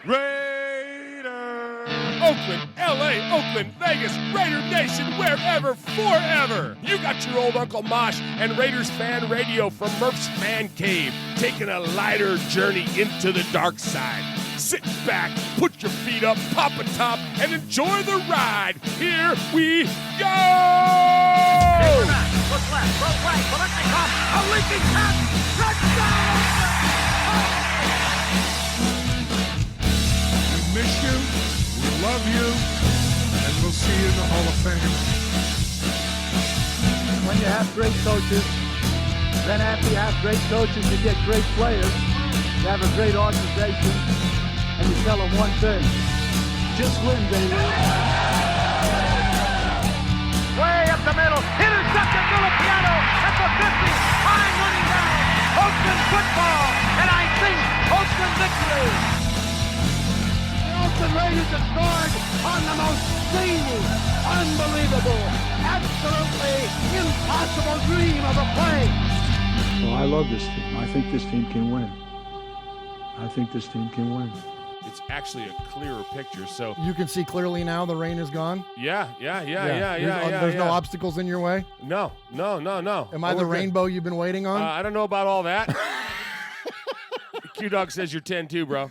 Raider! Oakland, LA, Oakland, Vegas, Raider Nation, wherever, forever! You got your old Uncle Mosh and Raiders Fan Radio from Murph's Fan Cave, taking a lighter journey into the dark side. Sit back, put your feet up, pop a top, and enjoy the ride. Here we go! Look left, look right, Koleknikov, a leaking pass, touchdown! We miss you, we love you, and we'll see you in the Hall of Fame. When you have great coaches, then after you have great coaches, you get great players, you have a great organization, and you tell them one thing, just win, baby. Way up the middle, intercepted Filipiano at the 50, high running down, Oakland football, and I think Oakland victory. The Oakland Raiders have scored on the most zany, unbelievable, absolutely impossible dream of a play. Well, I love this team. I think this team can win. I think this team can win. It's actually a clearer picture, so... You can see clearly now the rain is gone? Yeah. There's no obstacles in your way? No. Am I the rainbow you've been waiting on? I don't know about all that. Q-Dog says you're 10-2, bro.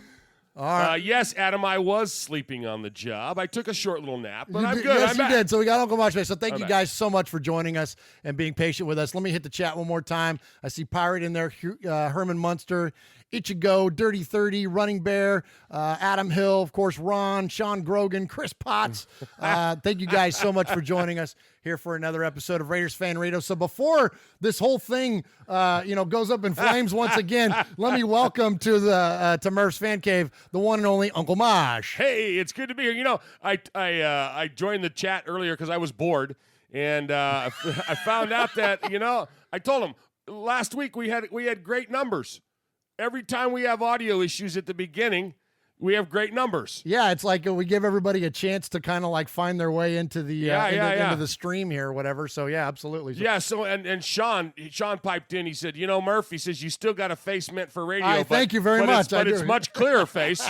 All right. Yes, Adam, I was sleeping on the job. I took a short little nap, but I'm good. Yes, I'm you back. did. So we got Uncle Mosh today. So thank I'm you back. guys so much for joining us and being patient with us. Let me hit the chat one more time. I see Pirate in there, Herman Munster, Ichigo, Dirty 30, Running Bear, Adam Hill, of course, Ron, Sean Grogan, Chris Potts. Thank you guys so much for joining us here for another episode of Raiders Fan Radio. So before this whole thing, goes up in flames once again, let me welcome to Murph's Fan Cave, the one and only Uncle Mosh. Hey, it's good to be here. I joined the chat earlier because I was bored, and I found out that I told him last week we had great numbers. Every time we have audio issues at the beginning, we have great numbers. Yeah, it's like we give everybody a chance to kind of like find their way into the into the stream here or whatever. So yeah, absolutely. Yeah. So and Sean piped in. He said, Murph, he says you still got a face meant for radio. Thank you very much. But it's much clearer face.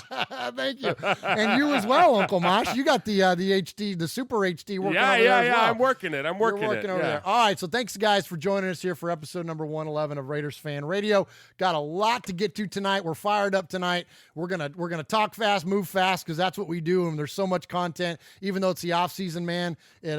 Thank you, and you as well, Uncle Mosh. You got the HD, the Super HD working. Over there as well. I'm working it. You're working over there. All right. So thanks guys for joining us here for episode number 111 of Raiders Fan Radio. Got a lot to get to tonight. We're fired up tonight. We're gonna talk fast, move fast, because that's what we do, and there's so much content. Even though it's the off season, man, it's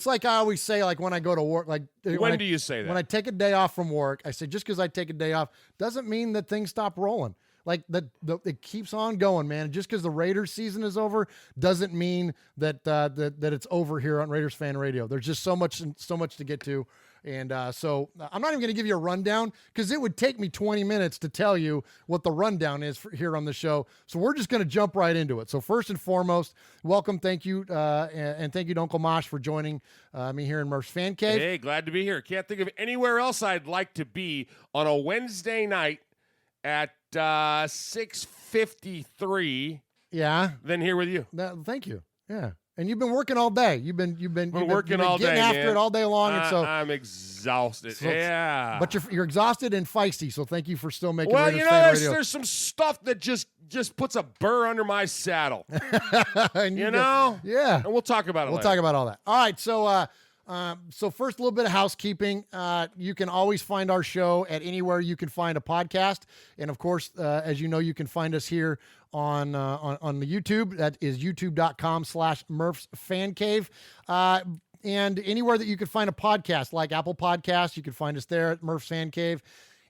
like I always say, like when I go to work, like when do you say that? When I take a day off from work, I say just because I take a day off doesn't mean that things stop rolling. Like it keeps on going, man. Just because the Raiders season is over doesn't mean that that it's over here on Raiders Fan Radio. There's just so much to get to. And so I'm not even going to give you a rundown because it would take me 20 minutes to tell you what the rundown is here on the show. So we're just going to jump right into it. So first and foremost, welcome, thank you, and thank you to Uncle Mosh for joining me here in Murph's Fan Cave. Hey, glad to be here. Can't think of anywhere else I'd like to be on a Wednesday night at 6:53. Yeah. Than here with you. Thank you. Yeah. And you've been working all day. You've been working all day, getting after man. It all day long. And so I'm exhausted. Yeah, but you're exhausted and feisty. So thank you for still making. Well, Raiders Fan Radio. there's some stuff that just puts a burr under my saddle. Yeah, and we'll talk about it. We'll talk about all that. All right, so first, a little bit of housekeeping. You can always find our show at anywhere you can find a podcast, and of course, as you know, you can find us here on the YouTube. That is youtube.com/Murph's Fan Cave. And anywhere that you can find a podcast, like Apple Podcasts, you can find us there at Murph's Fan Cave.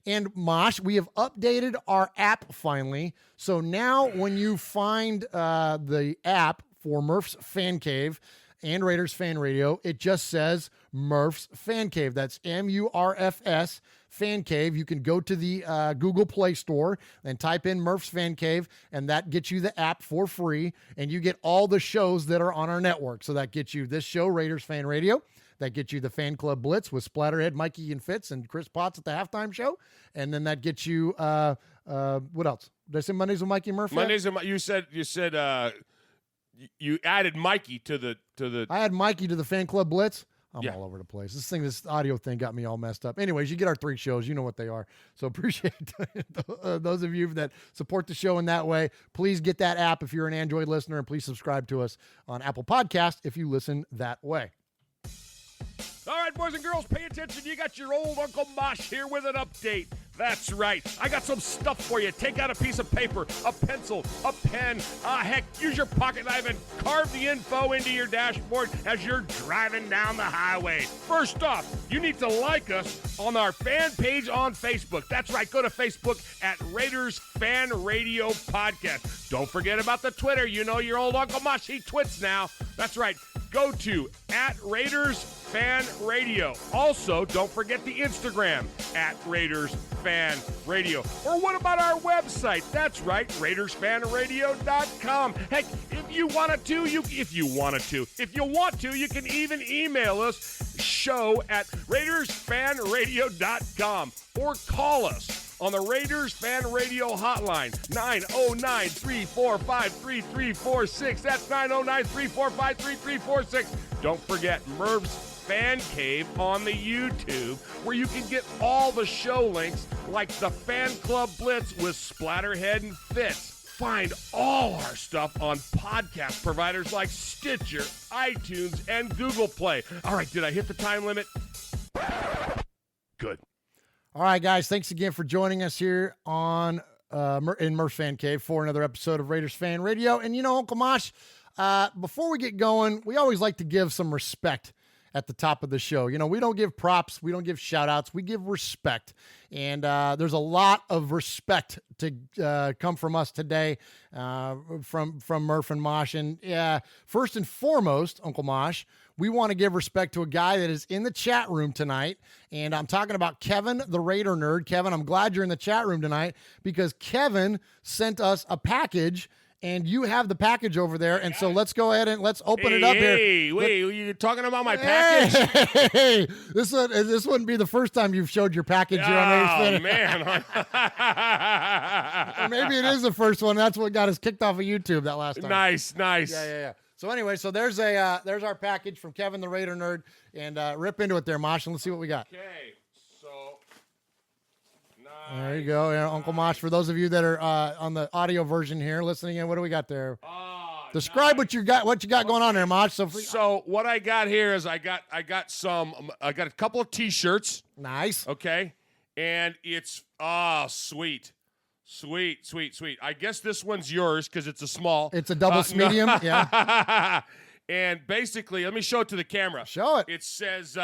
And Mosh, we have updated our app finally. So now when you find the app for Murph's Fan Cave and Raiders Fan Radio, it just says Murph's Fan Cave. That's MURFS Fan Cave. You can go to the Google Play Store and type in Murph's Fan Cave, and that gets you the app for free, and you get all the shows that are on our network. So that gets you this show, Raiders Fan Radio. That gets you the Fan Club Blitz with Splatterhead, Mikey and Fitz, and Chris Potts at the halftime show. And then that gets you, what else? Did I say Mondays with Mikey Murphy? Mondays, you said you added Mikey to the. I had Mikey to the Fan Club Blitz. I'm all over the place. This audio thing got me all messed up. Anyways, you get our 3 shows. You know what they are. So appreciate those of you that support the show in that way. Please get that app if you're an Android listener, and please subscribe to us on Apple Podcast if you listen that way. All right, boys and girls, pay attention. You got your old Uncle Mosh here with an update. That's right. I got some stuff for you. Take out a piece of paper, a pencil, a pen. Heck, use your pocket knife and carve the info into your dashboard as you're driving down the highway. First off, you need to like us on our fan page on Facebook. That's right. Go to Facebook at Raiders Fan Radio Podcast. Don't forget about the Twitter. You know your old Uncle Mosh, he twits now. That's right. Go to at Raiders Fan Radio. Also, don't forget the Instagram at Raiders Fan Radio. Or what about our website? That's right, RaidersFanRadio.com. Heck, if you want to, you can even email us, show at RaidersFanRadio.com, or call us on the Raiders Fan Radio hotline, 909-345-3346. That's 909-345-3346. Don't forget Merv's Fan Cave on the YouTube, where you can get all the show links like the Fan Club Blitz with Splatterhead and Fitz. Find all our stuff on podcast providers like Stitcher, iTunes, and Google Play. All right, did I hit the time limit? Good. All right, guys, thanks again for joining us here on in Murph's Fan Cave for another episode of Raiders Fan Radio. And, you know, Uncle Mosh, before we get going, we always like to give some respect at the top of the show. You know, we don't give props. We don't give shout-outs. We give respect. And there's a lot of respect to come from us today from Murph and Mosh. And first and foremost, Uncle Mosh, we want to give respect to a guy that is in the chat room tonight. And I'm talking about Kevin, the Raider Nerd. Kevin, I'm glad you're in the chat room tonight because Kevin sent us a package, and you have the package over there. And so let's go ahead and let's open it up here. Hey, wait, you're talking about my package? Hey, this wouldn't be the first time you've showed your package here on Raiders Fan. Oh, man. Or maybe it is the first one. That's what got us kicked off of YouTube that last time. Nice. Yeah. So anyway, there's our package from Kevin, the Raider Nerd, and rip into it there, Mosh, and let's see what we got. Okay, so nice. There you go, Uncle Mosh. For those of you that are on the audio version here, listening in, what do we got there? Describe nice. what you got going on there, Mosh. So what I got here is I got a couple of T-shirts. Nice. Okay, and it's sweet. Sweet. I guess this one's yours because it's a small. It's a double medium, yeah. And basically, let me show it to the camera. Show it. It says,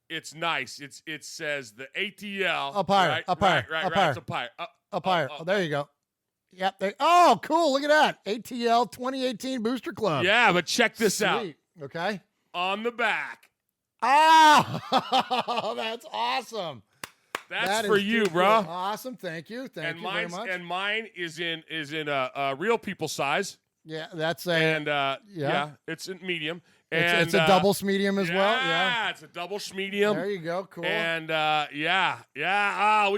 it's nice. It says the ATL. Up higher. Right, Up higher. Right. Up higher. It's up higher. Up higher. Oh, there you go. Yep. Oh, cool. Look at that. ATL 2018 Booster Club. Yeah, but check this out. Sweet. Okay. On the back. Oh, that's awesome. That's for you, bro. Awesome. Thank you. Thank you very much. And mine is in a real people size. Yeah, that's it's in medium. And it's a double medium as well. Yeah, it's a double medium. There you go. Cool. And we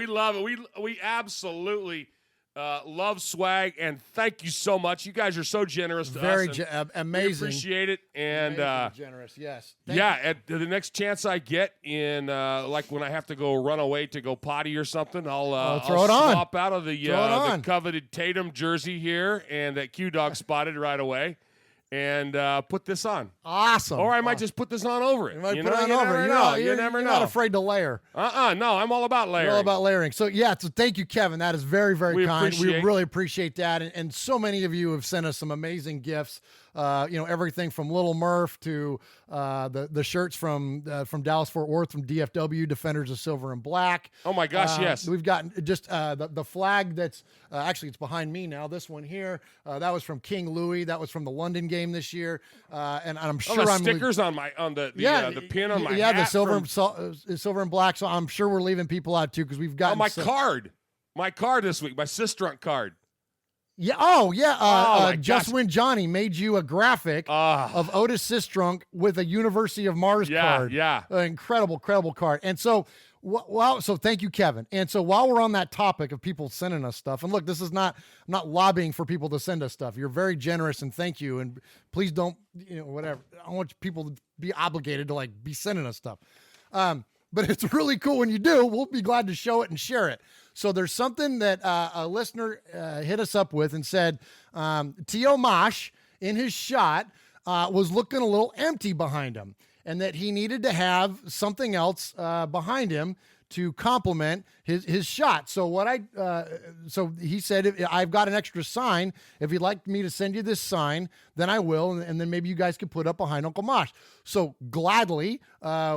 love it. We absolutely love swag, and thank you so much. You guys are so generous to us. Very amazing. We appreciate it. And generous. Yes. At the next chance I get in, like when I have to go run away to go potty or something, I'll throw it on. Swap out of the coveted Tatum jersey here and that Q-Dog spotted right away. And put this on. Awesome. Or I might just put this on over it. You might put it on over. You never know. You're not afraid to layer. No, I'm all about layering. You're all about layering. So, so thank you, Kevin. That is very, very kind. We really appreciate that. And so many of you have sent us some amazing gifts. Everything from Little Murph to the shirts from Dallas-Fort Worth from DFW, Defenders of Silver and Black. Oh, my gosh, yes. We've gotten just the flag that's actually it's behind me now. This one here, that was from King Louis. That was from the London game this year. And I'm sure the stickers on the pin on my hat. The silver and black. So I'm sure we're leaving people out too because we've got my card this week, my Sistrunk card. Yeah. Just When Johnny made you a graphic of Otis Sistrunk with a University of Mars card. Yeah. Incredible card. And so Well, so thank you, Kevin. And so while we're on that topic of people sending us stuff, and look, this is not, I'm not lobbying for people to send us stuff. You're very generous, and thank you. And please don't, whatever. I don't want people to be obligated to like be sending us stuff. But it's really cool when you do. We'll be glad to show it and share it. So there's something that a listener hit us up with and said, T.O. Mosh in his shot was looking a little empty behind him, and that he needed to have something else behind him to complement his shot. So so he said, I've got an extra sign. If you'd like me to send you this sign, then I will. And then maybe you guys could put up behind Uncle Mosh. So gladly,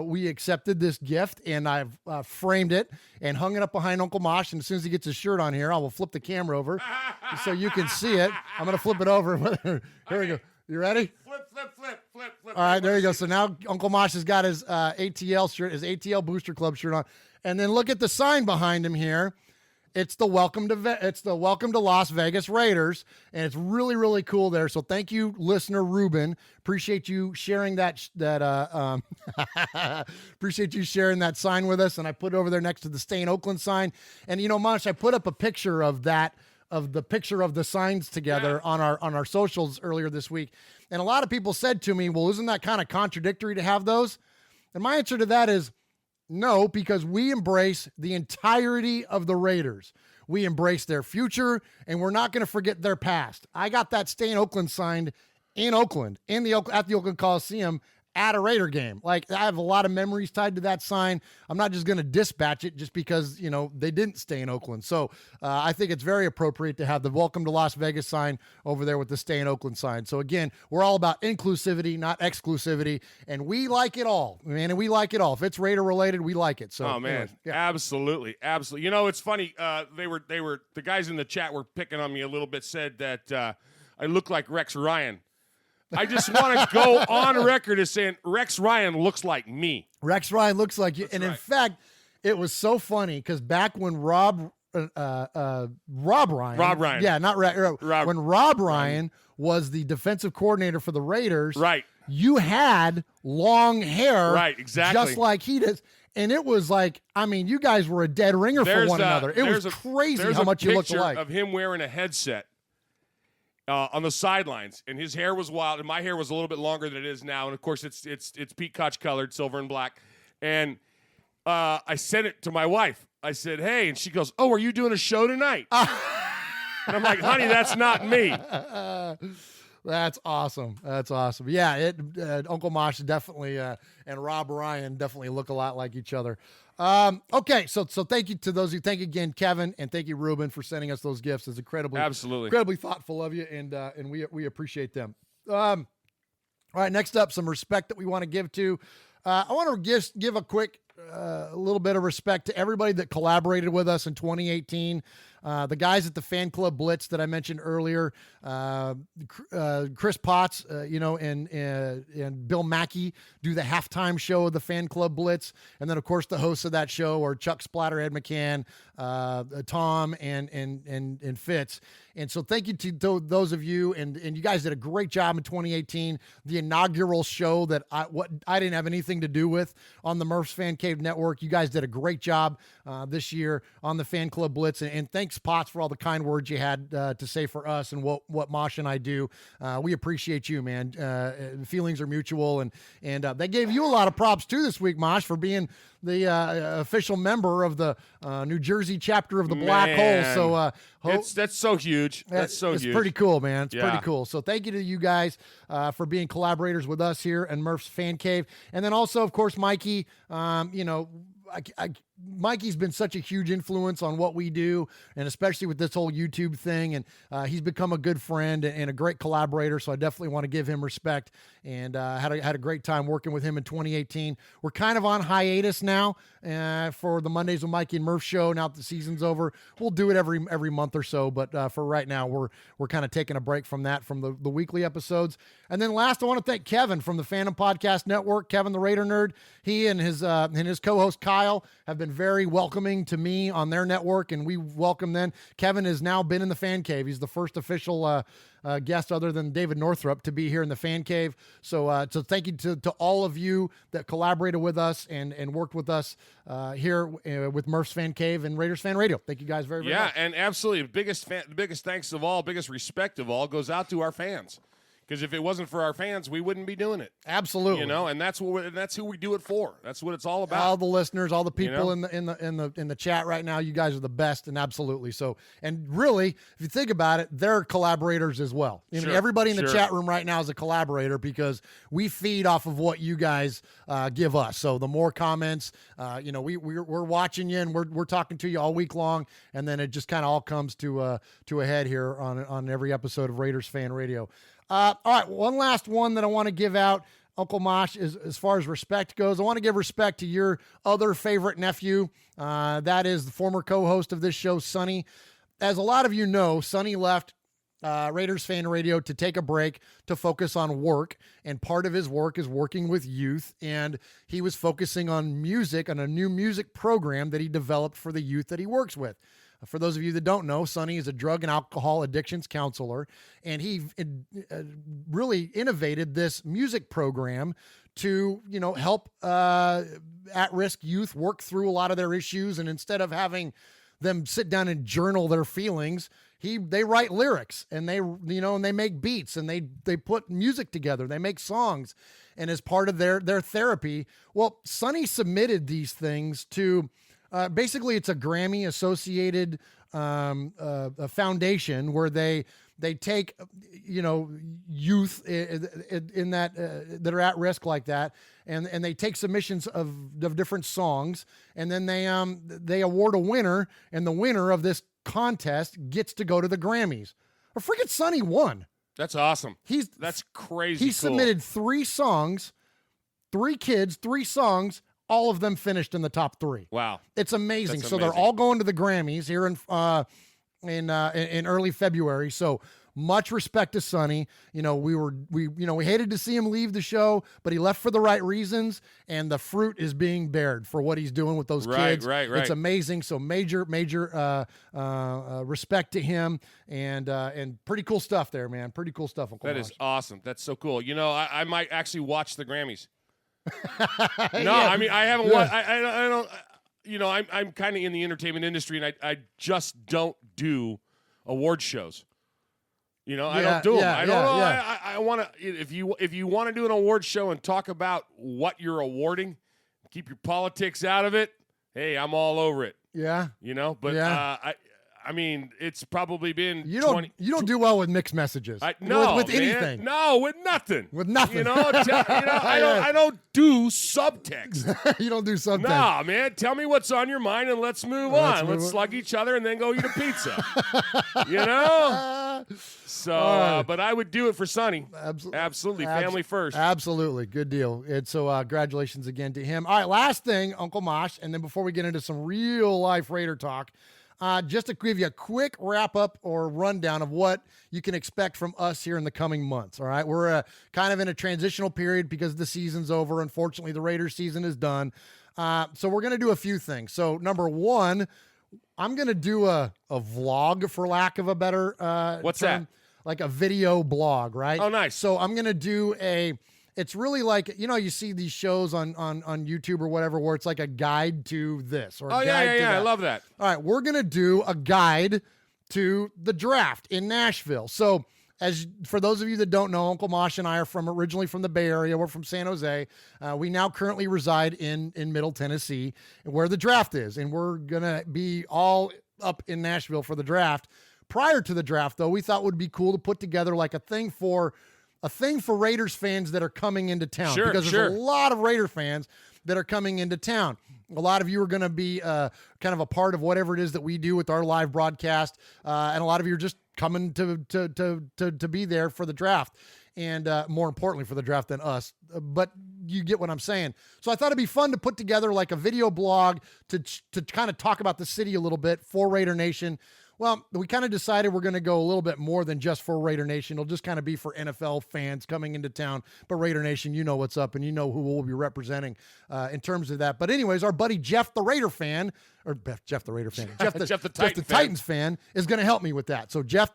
we accepted this gift, and I've framed it and hung it up behind Uncle Mosh. And as soon as he gets his shirt on here, I will flip the camera over so you can see it. I'm going to flip it over. Here we go. You ready? Flip. All right, there you go. So now Uncle Mosh has got his ATL shirt, his ATL Booster Club shirt on. And then look at the sign behind him here. It's the welcome to Las Vegas Raiders, and it's really, really cool there. So thank you, listener Ruben. Appreciate you sharing appreciate you sharing that sign with us. And I put it over there next to the Stay in Oakland sign. And Mosh, I put up a picture of that, of the picture of the signs together on our socials earlier this week. And a lot of people said to me, well, isn't that kind of contradictory to have those? And my answer to that is no, because we embrace the entirety of the Raiders. We embrace their future, and we're not going to forget their past. I got that Stay in Oakland signed in Oakland, at the Oakland Coliseum, at a Raider game. Like, I have a lot of memories tied to that sign. I'm not just going to dispatch it just because, they didn't stay in Oakland. So I think it's very appropriate to have the Welcome to Las Vegas sign over there with the Stay in Oakland sign. So again, we're all about inclusivity, not exclusivity. And we like it all, man. And we like it all. If it's Raider related, we like it. So, oh man, anyways, yeah. Absolutely. It's funny. The guys in the chat were picking on me a little bit, said that I look like Rex Ryan. I just want to go on record as saying Rex Ryan looks like me. Rex Ryan looks like you. And in fact, it was so funny because back when Rob Ryan. Yeah, not Rob. When Rob Ryan was the defensive coordinator for the Raiders. Right. You had long hair. Right, exactly. Just like he does. And it was like, you guys were a dead ringer for one another. It was crazy how much you looked alike. There's a picture of him wearing a headset on the sidelines, and his hair was wild, and my hair was a little bit longer than it is now. And of course, it's Pete Koch colored, silver and black. And I sent it to my wife. I said, "Hey," and she goes, "Oh, are you doing a show tonight?" And I'm like, "Honey, that's not me." That's awesome. That's awesome. Yeah, Uncle Mosh definitely and Rob Ryan definitely look a lot like each other. Okay, so thank you to those who, thank you again, Kevin, and thank you, Ruben, for sending us those gifts. It's incredibly thoughtful of you, and we appreciate them. All right, next up, some respect that we want to give to. I want to give a quick little bit of respect to everybody that collaborated with us in 2018. The guys at the Fan Club Blitz that I mentioned earlier, Chris Potts, and Bill Mackey do the halftime show of the Fan Club Blitz. And then, of course, the hosts of that show are Chuck Splatterhead McCann, Tom, and Fitz. And so thank you to those of you, and you guys did a great job in 2018. The inaugural show that I didn't have anything to do with on the Murph's Fan Cave Network. You guys did a great job this year on the Fan Club Blitz, and thanks, Potts, for all the kind words you had to say for us and what Mosh and I do. We appreciate you, man. Feelings are mutual, and they gave you a lot of props too this week, Mosh, for being the official member of the New Jersey chapter of the Black Hole. So that's so huge. It's pretty cool, man. It's pretty cool. So thank you to you guys for being collaborators with us here in Murph's Fan Cave, and then also, of course, Mikey. Mikey's been such a huge influence on what we do, and especially with this whole YouTube thing. And he's become a good friend and a great collaborator. So I definitely want to give him respect. And had a great time working with him in 2018. We're kind of on hiatus now for the Mondays with Mikey and Murph show. Now that the season's over, we'll do it every month or so. But for right now, we're kind of taking a break from that, from the weekly episodes. And then last, I want to thank Kevin from the Phantom Podcast Network. Kevin, the Raider Nerd. He and his co-host Kyle have been been very welcoming to me on their network, and we welcome them. Kevin has now been in the Fan Cave. He's the first official guest other than David Northrup to be here in the Fan Cave. So thank you to all of you that collaborated with us and worked with us here with Murph's Fan Cave and Raiders Fan Radio. Thank you guys very, very much. Yeah, and absolutely, biggest thanks of all, biggest respect of all goes out to our fans. Because if it wasn't for our fans, we wouldn't be doing it. Absolutely, and that's who we do it for. That's what it's all about. All the listeners, all the people in the chat right now, you guys are the best, and absolutely so. And really, if you think about it, they're collaborators as well. I mean, everybody in the chat room right now is a collaborator because we feed off of what you guys give us. So the more comments, we're watching you and we're talking to you all week long, and then it just kind of all comes to a head here on every episode of Raiders Fan Radio. All right, one last one that I want to give out, Uncle Mosh, is as far as respect goes. I want to give respect to your other favorite nephew. That is the former co-host of this show, Sonny. As a lot of you know, Sonny left Raiders Fan Radio to take a break to focus on work, and part of his work is working with youth, and he was focusing on music, on a new music program that he developed for the youth that he works with. For those of you that don't know, Sonny is a drug and alcohol addictions counselor, and he really innovated this music program to, help at-risk youth work through a lot of their issues. And instead of having them sit down and journal their feelings, they write lyrics, and they make beats, and they put music together. They make songs, and as part of their therapy, well, Sonny submitted these things to. Basically, it's a Grammy-associated foundation where they take youth in that are at risk like that, and they take submissions of different songs, and then they award a winner, and the winner of this contest gets to go to the Grammys. Or freaking Sonny won. That's awesome. That's crazy. He submitted 3 songs, 3 kids, 3 songs. All of them finished in the top 3. Wow, it's amazing. That's so amazing. They're all going to the Grammys here in early February. So much respect to Sonny. We hated to see him leave the show, but he left for the right reasons, and the fruit is being bared for what he's doing with those kids. Right. It's amazing. So major respect to him, and pretty cool stuff there, man. Pretty cool stuff, Uncle That Mosh. is awesome. That's so cool. I might actually watch the Grammys. No, Yeah. I mean, I haven't Yeah. watched. I don't. I'm kind of in the entertainment industry, and I just don't do award shows. I don't do them. I don't know. Yeah. I want to. If you want to do an award show and talk about what you're awarding, keep your politics out of it. Hey, I'm all over it. Yeah. But Yeah. I mean, it's probably been You don't do well with mixed messages. No, with man. anything. No, with nothing. With nothing. I don't do subtext. You don't do something. No, man. Tell me what's on your mind and let's move on. Let's slug each other and then go eat a pizza. So, but I would do it for Sonny. Absolutely. Family first. Absolutely. Good deal. And so congratulations again to him. All right, last thing, Uncle Mosh, and then before we get into some real life Raider talk, just to give you a quick wrap up or rundown of what you can expect from us here in the coming months. All right. We're kind of in a transitional period because the season's over. Unfortunately, the Raiders season is done. So we're going to do a few things. So number one, I'm going to do a vlog, for lack of a better What's term, that? like a video blog, right? Oh, nice. So I'm going to do it's really like, you see these shows on YouTube or whatever where it's like a guide to this or a guide to that. I love that. All right, we're going to do a guide to the draft in Nashville. So for those of you that don't know, Uncle Mosh and I are originally from the Bay Area. We're from San Jose. We now currently reside in Middle Tennessee, where the draft is, and we're going to be all up in Nashville for the draft. Prior to the draft, though, we thought it would be cool to put together like a thing for Raiders fans that are coming into town, because there's a lot of Raider fans that are coming into town. A lot of you are going to be kind of a part of whatever it is that we do with our live broadcast, and a lot of you are just coming to be there for the draft, and more importantly for the draft than us. But you get what I'm saying. So I thought it'd be fun to put together like a video blog to kind of talk about the city a little bit for Raider Nation. Well, we kind of decided we're going to go a little bit more than just for Raider Nation. It'll just kind of be for NFL fans coming into town. But Raider Nation, you know what's up, and you know who we'll be representing in terms of that. But anyways, our buddy Jeff the Raider fan, or Jeff the Raider fan, Jeff the Titans fan is going to help me with that. So Jeff,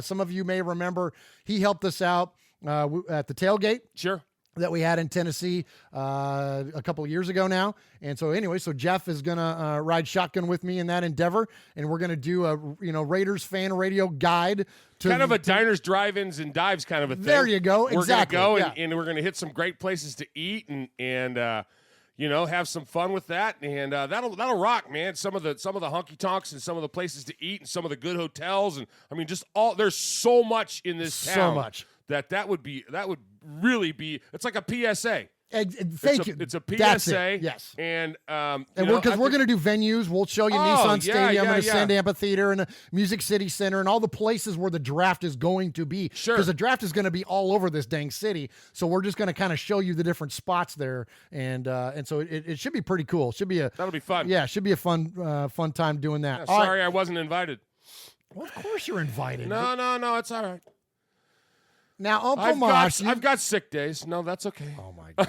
some of you may remember, he helped us out at the tailgate. Sure. That we had in Tennessee a couple of years ago now. And so anyway, so Jeff is going to ride shotgun with me in that endeavor. And we're going to do a, Raiders fan radio guide. Kind of a diners, drive-ins, and dives kind of a thing. There you go. Exactly. We're going to go and we're going to hit some great places to eat and have some fun with that. And that'll rock, man. Some of the honky tonks and some of the places to eat and some of the good hotels. And I mean, there's so much in this town. So much. That would really be, it's like a PSA. Thank you. It's a PSA. That's it. Yes. And we're going to do venues. We'll show you Nissan Stadium and Ascend Amphitheater and the Music City Center and all the places where the draft is going to be. Sure. Because the draft is going to be all over this dang city. So we're just going to kind of show you the different spots there. And so it should be pretty cool. That'll be fun. Yeah, it should be a fun time doing that. Yeah, sorry, I wasn't invited. Well, of course you're invited. No, it's all right. Now, Uncle Mosh, I've got sick days. No, that's okay. Oh my gosh,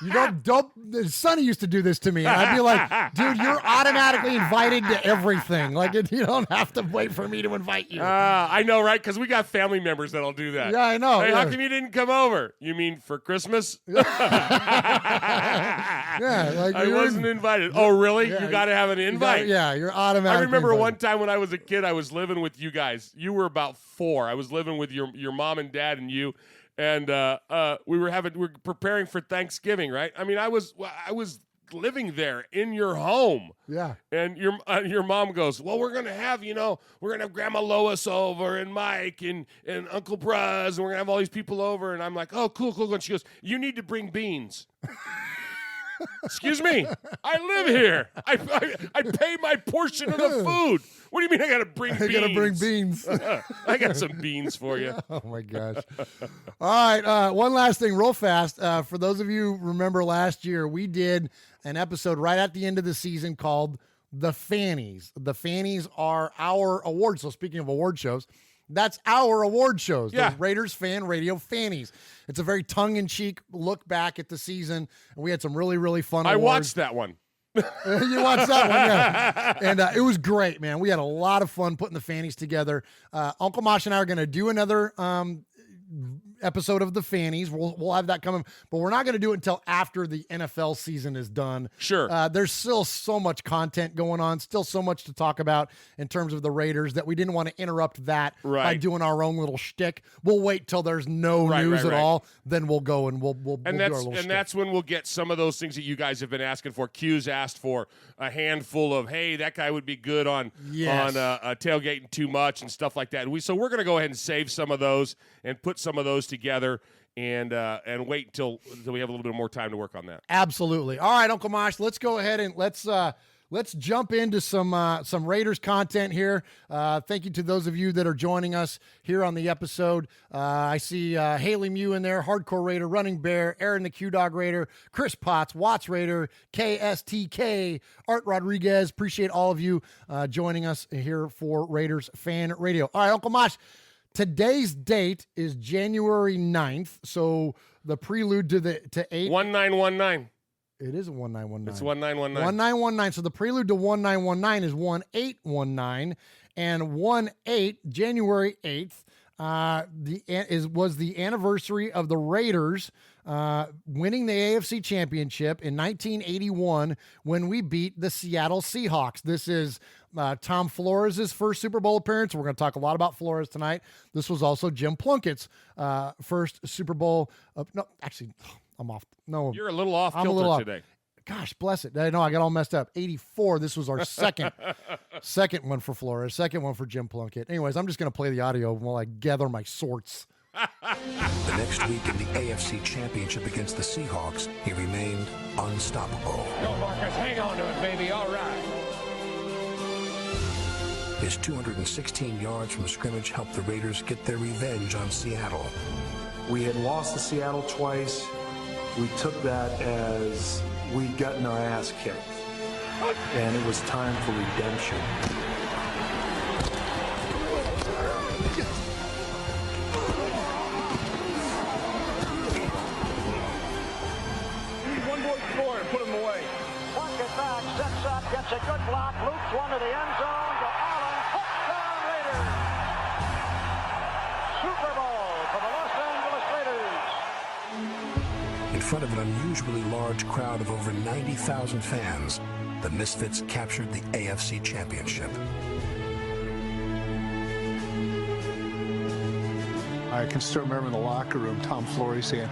you don't. Sonny used to do this to me, and I'd be like, "Dude, you're automatically invited to everything. Like, you don't have to wait for me to invite you." I know, right? Because we got family members that'll do that. Yeah, I know. Hey, how come you didn't come over? You mean for Christmas? I wasn't invited. Oh, really? Yeah, you got to have an invite. You're automatically. I remember invited. one time when I was a kid, I was living with you guys. You were about 4. I was living with your mom and dad and you, and we were preparing for Thanksgiving, right? I mean, I was living there in your home. Yeah. And your mom goes, well, we're gonna have Grandma Lois over and Mike and Uncle Bruz, and we're gonna have all these people over. And I'm like, oh, cool. And she goes, you need to bring beans. Excuse me, I live here. I pay my portion of the food. What do you mean I got to bring beans? I got to bring beans. I got some beans for you. Oh, my gosh. All right, one last thing real fast. For those of you who remember last year, we did an episode right at the end of the season called The Fannies. The Fannies are our awards. So speaking of award shows, that's our award shows, the Raiders Fan Radio Fannies. It's a very tongue-in-cheek look back at the season, and we had some really, really fun awards. I watched that one. You watched that one, yeah. And it was great, man. We had a lot of fun putting the Fannies together. Uncle Mosh and I are going to do another episode of the Fannies. We'll have that coming, but we're not going to do it until after the NFL season is done. Sure. There's still so much content going on, still so much to talk about in terms of the Raiders that we didn't want to interrupt that by doing our own little shtick. We'll wait till there's no news at all, then we'll go and we'll do our little shtick. And that's when we'll get some of those things that you guys have been asking for. Q's asked for a handful of, hey, that guy would be good on tailgating too much and stuff like that. So we're going to go ahead and save some of those and put some of those together and wait until we have a little bit more time to work on that. Absolutely. All right, Uncle Mosh, let's go ahead and let's jump into some Raiders content here. Thank you to those of you that are joining us here on the episode. I see Haley Mew in there, Hardcore Raider, Running Bear, Aaron the Q-Dog Raider, Chris Potts, Watts Raider, KSTK, Art Rodriguez. Appreciate all of you joining us here for Raiders Fan Radio. All right, Uncle Mosh, today's date is January 9th, so the prelude to 1919. It is a 1919. It's 1919. 1919. So the prelude to 1919 is 1819, and 18 January 8th was the anniversary of the Raiders winning the AFC Championship in 1981 when we beat the Seattle Seahawks. This is Tom Flores' first Super Bowl appearance. We're going to talk a lot about Flores tonight. This was also Jim Plunkett's first Super Bowl. No, actually, I'm off. No, you're a little off kilter today. Gosh, bless it. I know I got all messed up. 84. This was our second one for Flores, second one for Jim Plunkett. Anyways, I'm just going to play the audio while I gather my sorts. The next week in the AFC Championship against the Seahawks, he remained unstoppable. Go, Marcus. Hang on to it, baby. All right. His 216 yards from scrimmage helped the Raiders get their revenge on Seattle. We had lost to Seattle twice. We took that as we'd gotten our ass kicked. And it was time for redemption. One more score and put him away. Pocket back, sets up, gets a good block, loops one to the end zone to Allen. Touchdown Raiders! Super Bowl for the Los Angeles Raiders. In front of an unusually large crowd of over 90,000 fans, the Misfits captured the AFC Championship. I can still remember in the locker room, Tom Flory saying,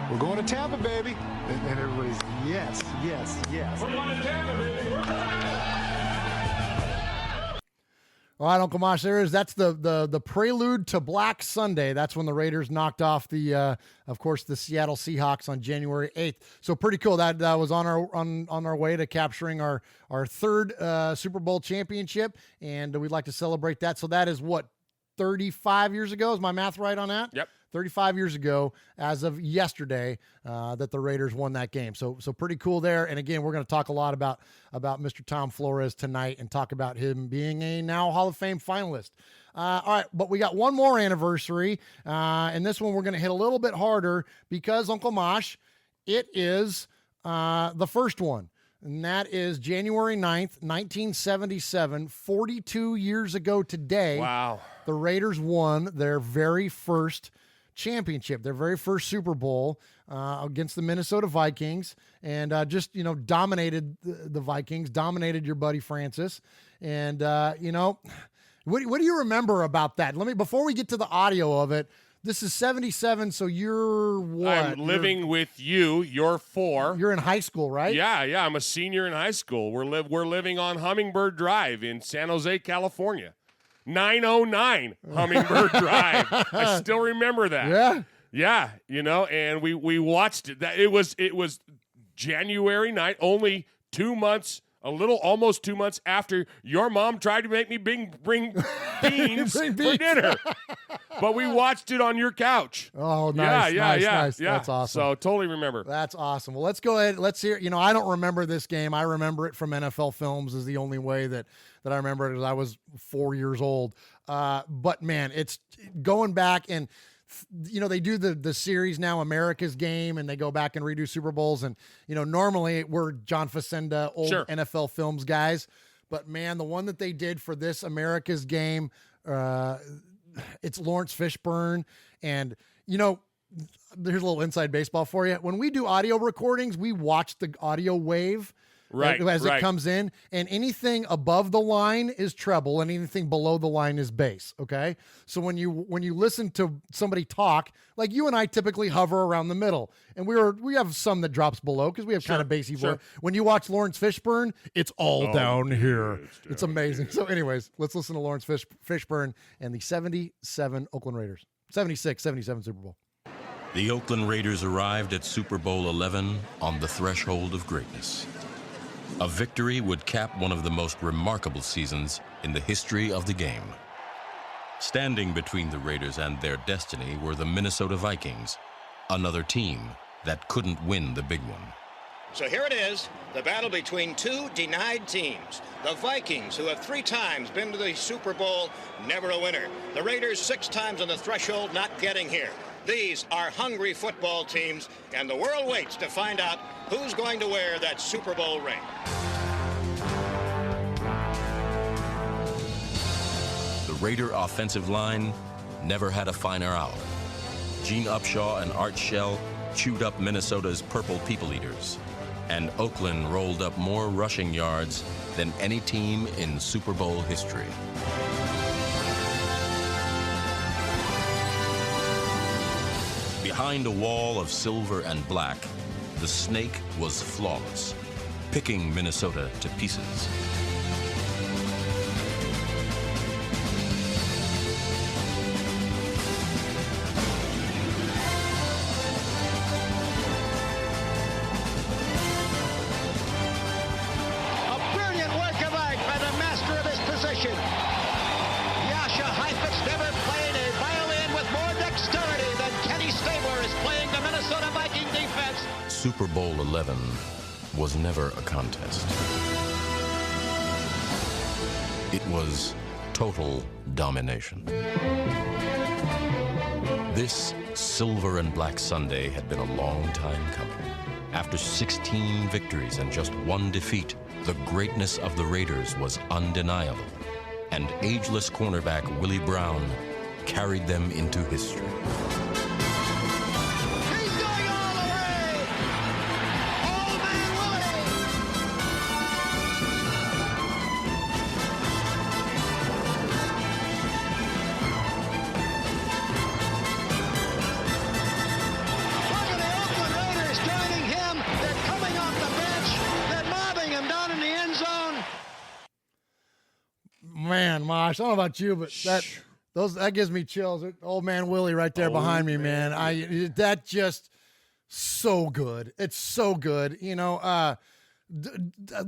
"We're going to Tampa, baby." And everybody's, yes, yes, yes. We're going to Tampa, baby. All right, Uncle Mosh, there is. That's the prelude to Black Sunday. That's when the Raiders knocked off of course, the Seattle Seahawks on January 8th. So pretty cool. That was on our way to capturing our third Super Bowl championship, and we'd like to celebrate that. So that is what, 35 years ago? Is my math right on that? Yep. 35 years ago, as of yesterday, that the Raiders won that game. So pretty cool there. And again, we're going to talk a lot about Mr. Tom Flores tonight and talk about him being a now Hall of Fame finalist. All right, but we got one more anniversary, and this one we're going to hit a little bit harder because, Uncle Mosh, it is the first one. And that is January 9th, 1977, 42 years ago today. Wow. The Raiders won their very first championship, their very first Super Bowl against the Minnesota Vikings, and just, dominated the Vikings, dominated your buddy Francis. And, what do you remember about that? Before we get to the audio of it, this is 77, so you're what? I'm living with you. You're 4. You're in high school, right? Yeah. I'm a senior in high school. We're living on Hummingbird Drive in San Jose, California. 909 Hummingbird Drive. I still remember that. Yeah. Yeah, and we watched it. That it was January 9th, only 2 months, almost 2 months after your mom tried to make me bring beans for dinner. But we watched it on your couch. Oh, nice. Nice. Yeah. That's awesome. So totally remember. That's awesome. Well, let's go ahead. Let's hear. I don't remember this game. I remember it from NFL films is the only way that I remember it, because I was 4 years old. But man, it's going back, and they do the series now, America's Game, and they go back and redo Super Bowls. And normally we're John Facenda, old NFL films guys. But man, the one that they did for this America's Game, it's Lawrence Fishburne. And, there's a little inside baseball for you. When we do audio recordings, we watch the audio wave as it comes in, and anything above the line is treble and anything below the line is bass. Okay. So when you listen to somebody talk, like you and I typically hover around the middle, and we have some that drops below because we have kind of bassy voice. When you watch Lawrence Fishburne, it's all down here. It's amazing. So anyways, let's listen to Lawrence Fishburne and the 77 Oakland Raiders. 77 Super Bowl. The Oakland Raiders arrived at Super Bowl 11 on the threshold of greatness. A victory would cap one of the most remarkable seasons in the history of the game. Standing between the Raiders and their destiny were the Minnesota Vikings, another team that couldn't win the big one. So here it is, the battle between two denied teams. The Vikings, who have 3 times been to the Super Bowl, never a winner. The Raiders 6 times on the threshold, not getting here. These are hungry football teams, and the world waits to find out who's going to wear that Super Bowl ring. The Raider offensive line never had a finer hour. Gene Upshaw and Art Shell chewed up Minnesota's Purple People Eaters, and Oakland rolled up more rushing yards than any team in Super Bowl history. Behind a wall of silver and black, the snake was flawless, picking Minnesota to pieces. A brilliant work of art by the master of his position. Yasha Heifetz never played a violin with more dexterity than Kenny Stabler is playing the Minnesota Viking defense. Super Bowl 11 was never a contest. It was total domination. This Silver and Black Sunday had been a long time coming. After 16 victories and just one defeat, the greatness of the Raiders was undeniable, and ageless cornerback Willie Brown carried them into history. He's going all the way! Old Man Willie! Look at the Oakland Raiders joining him. They're coming off the bench. They're mobbing him down in the end zone. Man, Mosh, I don't know about you, but that gives me chills. Old Man Willie right there behind me, man. That just so good. It's so good. You know,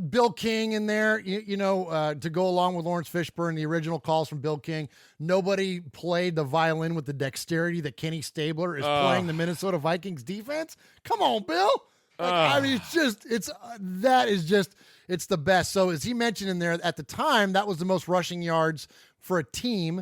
Bill King in there, to go along with Lawrence Fishburne, the original calls from Bill King. Nobody played the violin with the dexterity that Kenny Stabler is playing the Minnesota Vikings defense. Come on, Bill. I mean, it's the best. So as he mentioned in there, at the time, that was the most rushing yards for a team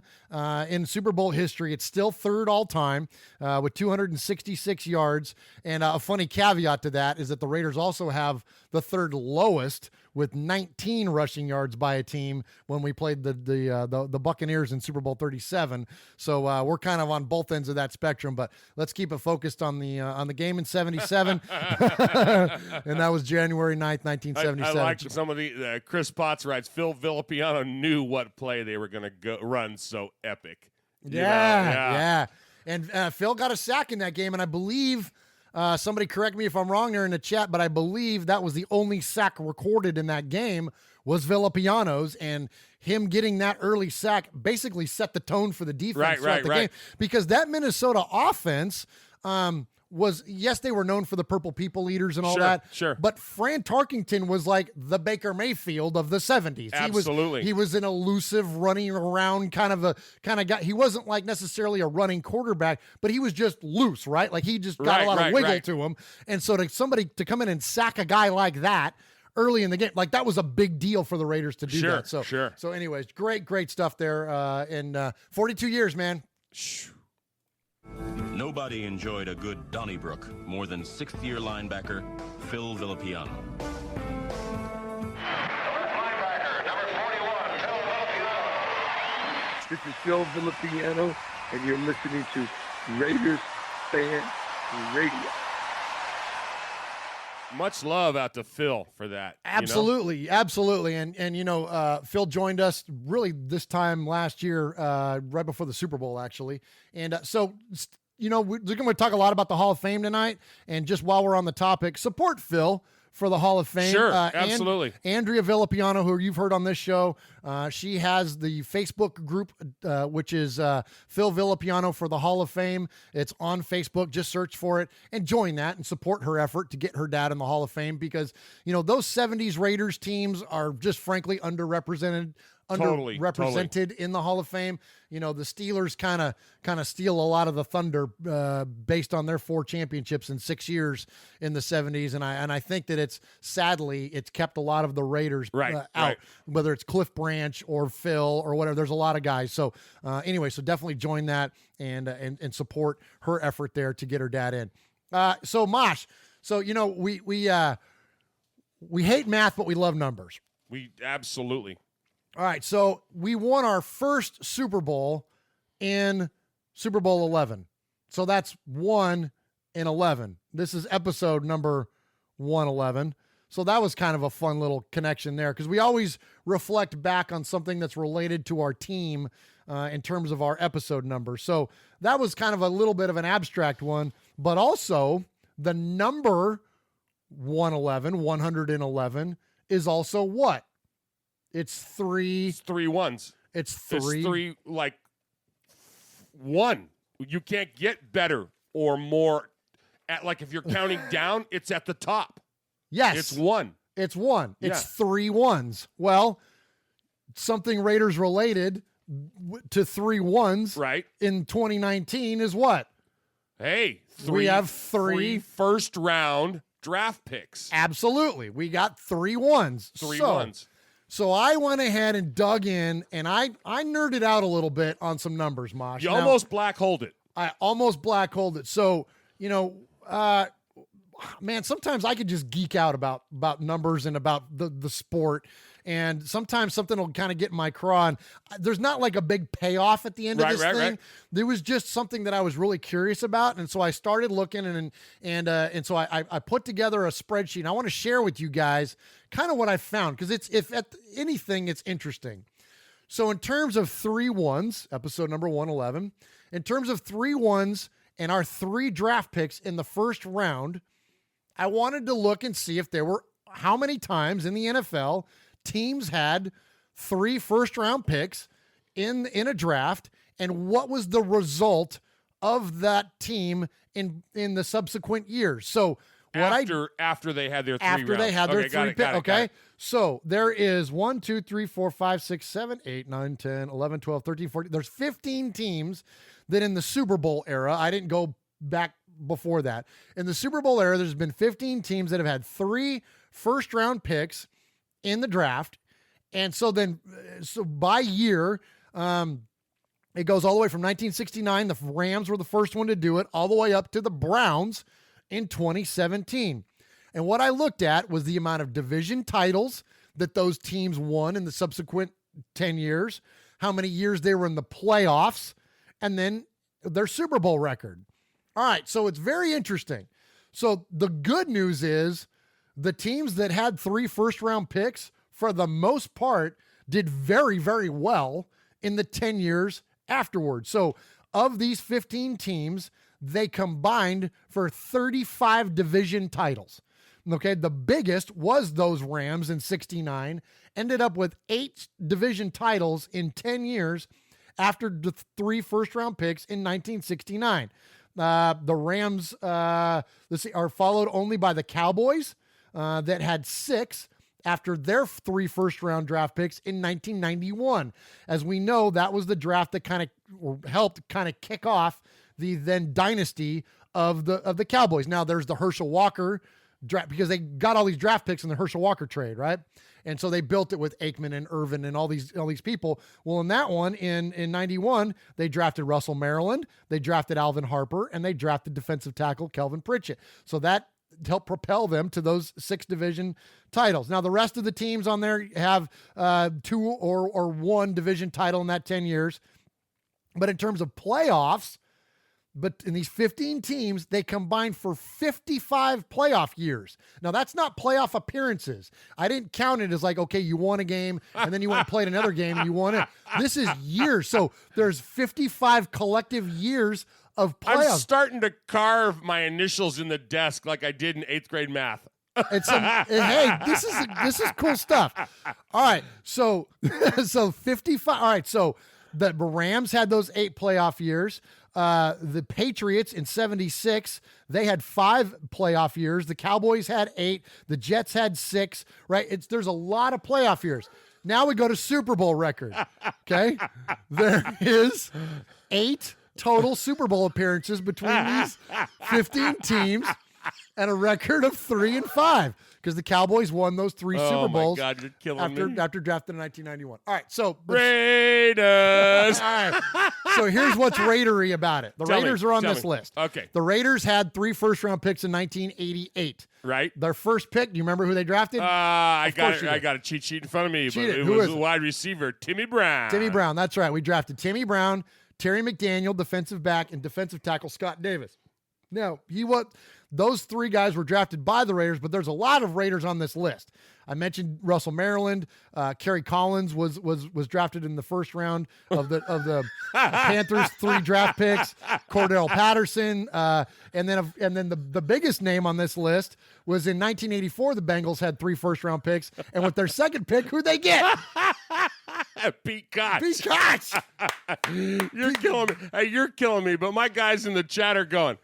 in Super Bowl history. It's still third all time with 266 yards. And a funny caveat to that is that the Raiders also have the third lowest with 19 rushing yards by a team when we played the Buccaneers in Super Bowl 37. So we're kind of on both ends of that spectrum, but let's keep it focused on the game in 77. And that was January 9th, 1977. I like some of the Chris Potts writes, Phil Villapiano knew what play they were going to run, so epic. Yeah. And Phil got a sack in that game, and I believe somebody correct me if I'm wrong there in the chat, but I believe that was the only sack recorded in that game was Villapiano's, and him getting that early sack basically set the tone for the defense throughout the game, because that Minnesota offense was, yes, they were known for the Purple People Eaters and all that. Sure. But Fran Tarkington was like the Baker Mayfield of the 70s. Absolutely. He was an elusive, running around kind of guy. He wasn't like necessarily a running quarterback, but he was just loose, right? Like he just got a lot of wiggle to him. And so somebody to come in and sack a guy like that early in the game, like that was a big deal for the Raiders to do that. So anyways, great stuff there. And 42 years, man. Nobody enjoyed a good Donnybrook more than sixth-year linebacker Phil Villapiano. Linebacker, number 41, Phil Villapiano. This is Phil Villapiano, and you're listening to Raiders Fan Radio. Much love out to Phil for that. Absolutely. And Phil joined us really this time last year, right before the Super Bowl, actually. And we're going to talk a lot about the Hall of Fame tonight. And just while we're on the topic, support Phil for the Hall of Fame. Sure, absolutely. Andrea Villapiano, who you've heard on this show, she has the Facebook group, which is Phil Villapiano for the Hall of Fame. It's on Facebook. Just search for it and join that and support her effort to get her dad in the Hall of Fame, because, those 70s Raiders teams are just frankly underrepresented in the Hall of Fame. The Steelers kind of steal a lot of the thunder based on their 4 championships in 6 years in the 70s, and I think that it's kept a lot of the Raiders out, whether it's Cliff Branch or Phil or whatever. There's a lot of guys. So anyway, so definitely join that and support her effort there to get her dad in. So Mosh, we hate math, but we love numbers. We absolutely. All right, so we won our first Super Bowl in Super Bowl 11. So that's 1 in 11. This is episode number 111. So that was kind of a fun little connection there, because we always reflect back on something that's related to our team in terms of our episode number. So that was kind of a little bit of an abstract one, but also the number 111 is also what? It's 3. It's 3 ones. It's 3. It's 3, like 1. You can't get better or more. If you're counting down, it's at the top. Yes. It's 1. It's 1. It's 3 ones. Well, something Raiders related to 3 ones in 2019 is what? Hey, we have 3 first-round draft picks. Absolutely. We got 3 ones. 3 ones. So I went ahead and dug in, and I nerded out a little bit on some numbers, Mosh. You almost black holed it. I almost black holed it. So, man, sometimes I could just geek out about numbers and about the sport. And sometimes something will kind of get in my craw, and there's not like a big payoff at the end of this thing. Right. There was just something that I was really curious about. And so I started looking and so I put together a spreadsheet. And I want to share with you guys kind of what I found, because if at anything, it's interesting. So in terms of 3-1s, episode number 111, in terms of 3-1s and our 3 draft picks in the first round, I wanted to look and see if there were how many times in the NFL teams had 3 first-round picks in a draft, and what was the result of that team in the subsequent years. So after they had their 3 rounds. After they had their 3 picks. Okay. It. So there is 1, 2, 3, 4, 5, 6, 7, 8, 9, 10, 11, 12, 13, 14. There's 15 teams that in the Super Bowl era, I didn't go back before that. In the Super Bowl era, there's been 15 teams that have had 3 first-round picks in the draft. And so by year, it goes all the way from 1969. The Rams were the first one to do it, all the way up to the Browns in 2017. And what I looked at was the amount of division titles that those teams won in the subsequent 10 years, how many years they were in the playoffs, and then their Super Bowl record. All right, so it's very interesting. So the good news is the teams that had 3 first-round picks, for the most part, did very, very well in the 10 years afterwards. So of these 15 teams, they combined for 35 division titles. Okay, the biggest was those Rams in 69, ended up with 8 division titles in 10 years after the 3 first-round picks in 1969. The Rams are followed only by the Cowboys, that had 6 after their 3 first-round draft picks in 1991. As we know, that was the draft that kind of helped kind of kick off the then dynasty of the Cowboys. Now there's the Herschel Walker draft, because they got all these draft picks in the Herschel Walker trade, right? And so they built it with Aikman and Irvin and all these people. Well, in that one, in 91, they drafted Russell Maryland, they drafted Alvin Harper, and they drafted defensive tackle Kelvin Pritchett. So that helped propel them to those 6 division titles. Now, the rest of the teams on there have 2 or 1 division title in that 10 years. But in terms of playoffs, but in these 15 teams, they combined for 55 playoff years. Now, that's not playoff appearances. I didn't count it as like, okay, you won a game, and then you went and played another game, and you won it. This is years. So there's 55 collective years of playoffs. I'm starting to carve my initials in the desk like I did in 8th grade math. Hey, this is cool stuff. All right, so 55. All right, so the Rams had those 8 playoff years. The Patriots in 76, they had 5 playoff years. The Cowboys had 8. The Jets had 6. Right? There's a lot of playoff years. Now we go to Super Bowl record. Okay, there is 8 total Super Bowl appearances between these 15 teams, and a record of 3-5, because the Cowboys won those 3 Super Bowls. Oh my God, you're killing me. After drafted in 1991. All right, so Raiders. All right, so here's what's Raidery about it. The Raiders are on this list. Okay. The Raiders had 3 first-round picks in 1988. Right. Their first pick, do you remember who they drafted? I got a cheat sheet in front of me, but it was a wide receiver, Timmy Brown. Timmy Brown, that's right. We drafted Timmy Brown, Terry McDaniel, defensive back, and defensive tackle Scott Davis. Now, those 3 guys were drafted by the Raiders, but there's a lot of Raiders on this list. I mentioned Russell Maryland. Kerry Collins was drafted in the first round of the Panthers' 3 draft picks. Cordell Patterson, and then the biggest name on this list was in 1984. The Bengals had 3 first-round picks, and with their second pick, who'd they get? Pete Koch. Pete Koch. You're killing me. Hey, you're killing me. But my guys in the chat are going,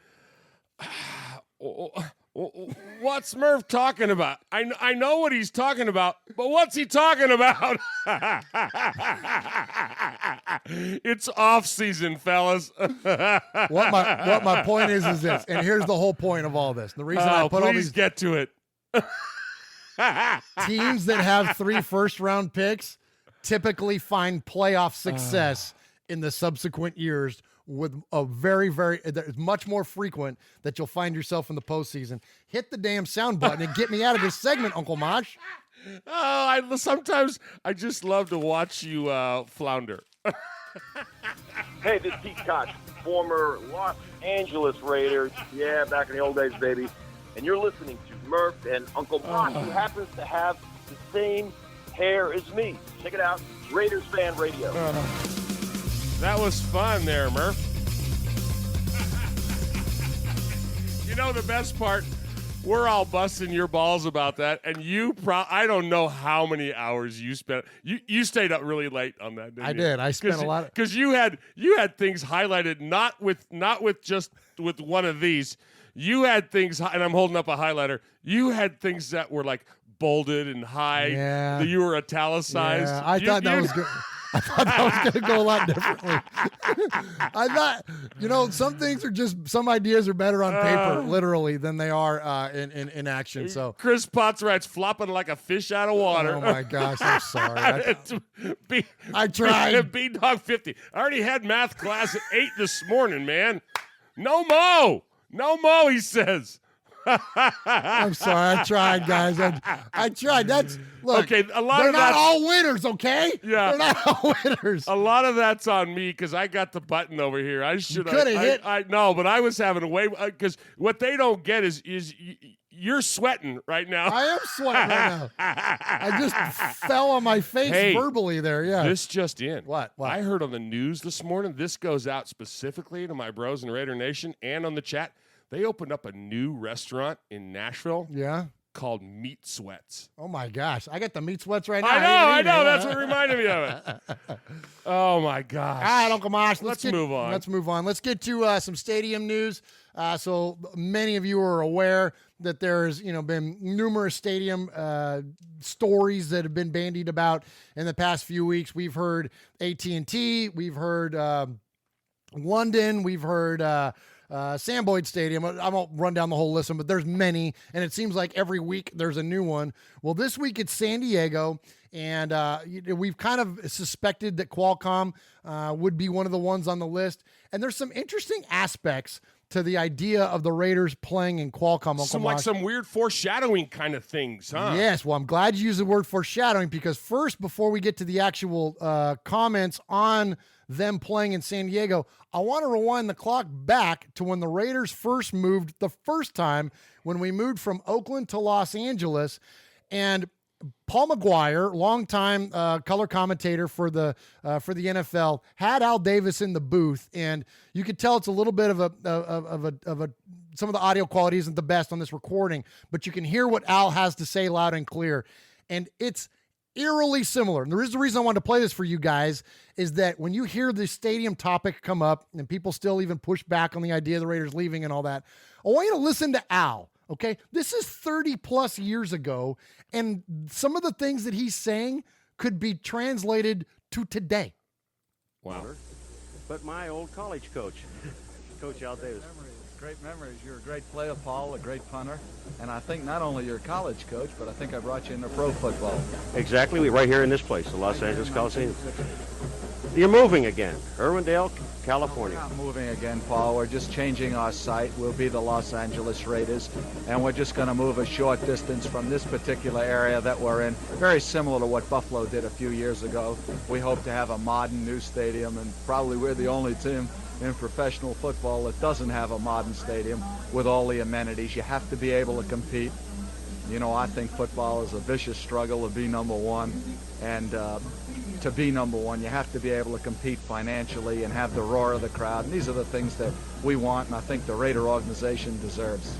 what's Murph talking about? I know what he's talking about, but what's he talking about? It's off season, fellas. What my point is this, and here's the whole point of all this. The reason I put all these get to it. Teams that have 3 first-round picks typically find playoff success in the subsequent years with a it's much more frequent that you'll find yourself in the postseason. Hit the damn sound button and get me out of this segment, Uncle Mosh. Sometimes I just love to watch you flounder. Hey, this is Pete Koch, former Los Angeles Raider. Yeah, back in the old days, baby. And you're listening to Murph and Uncle Mosh, who happens to have the same hair as me. Check it out, Raiders Fan Radio. That was fun there, Murph. You know the best part? We're all busting your balls about that, and I don't know how many hours you spent. You stayed up really late on that, didn't you? I did. I spent a lot of... Because you had things highlighted, not with one of these. You had things, and I'm holding up a highlighter. You had things that were like bolded and high. Yeah. That you were italicized. Yeah, I thought that was good. I thought that was going to go a lot differently. I thought, some ideas are better on paper, literally, than they are in action. So Chris Potts writes, flopping like a fish out of water. Oh, my gosh, I'm sorry. I tried. B-Dog 50. I already had math class at 8 this morning, man. No mo, he says. I'm sorry. I tried, guys. I tried. Look. Okay, they're not all winners, okay? Yeah, they're not all winners. A lot of that's on me because I got the button over here. I should have hit. I know, but I was having a way because what they don't get is you're sweating right now. I am sweating right now. I just fell on my face verbally there. Yeah. This just in. What? I heard on the news this morning. This goes out specifically to my bros in Raider Nation and on the chat. They opened up a new restaurant in Nashville. Yeah. Called Meat Sweats. Oh my gosh. I got the meat sweats right now. I know. That's what reminded me of it. Oh my gosh. All right, Uncle Mosh. Let's move on. Let's get to some stadium news. So many of you are aware that there's been numerous stadium stories that have been bandied about in the past few weeks. We've heard AT&T. We've heard London. We've heard Sam Boyd Stadium. I won't run down the whole list, but there's many, and it seems like every week there's a new one. Well, this week it's San Diego, and we've kind of suspected that Qualcomm would be one of the ones on the list, and there's some interesting aspects to the idea of the Raiders playing in Qualcomm. Some weird foreshadowing kind of things, huh? Yes, well, I'm glad you used the word foreshadowing because first, before we get to the actual comments on them playing in San Diego, I want to rewind the clock back to when the Raiders first moved the first time, when we moved from Oakland to Los Angeles. And Paul McGuire, longtime color commentator for the NFL, had Al Davis in the booth, and you could tell it's a little bit of a some of the audio quality isn't the best on this recording, but you can hear what Al has to say loud and clear, and it's eerily similar. And the reason I wanted to play this for you guys is that when you hear the stadium topic come up and people still even push back on the idea of the Raiders leaving and all that, I want you to listen to Al, okay? This is 30 plus years ago, and some of the things that he's saying could be translated to today. Wow. But my old college coach, Coach Al Davis. Great memories. You're a great player, Paul, a great punter. And I think not only you're a college coach, but I think I brought you into pro football. Exactly. We're right here in this place, the Los Angeles Coliseum. You're moving again. Irwindale, California. We're not moving again, Paul. We're just changing our site. We'll be the Los Angeles Raiders. And we're just going to move a short distance from this particular area that we're in. Very similar to what Buffalo did a few years ago. We hope to have a modern new stadium, and probably we're the only team in professional football that doesn't have a modern stadium with all the amenities. You have to be able to compete. I think football is a vicious struggle to be number one, and to be number one, you have to be able to compete financially and have the roar of the crowd, and these are the things that we want, and I think the Raider organization deserves.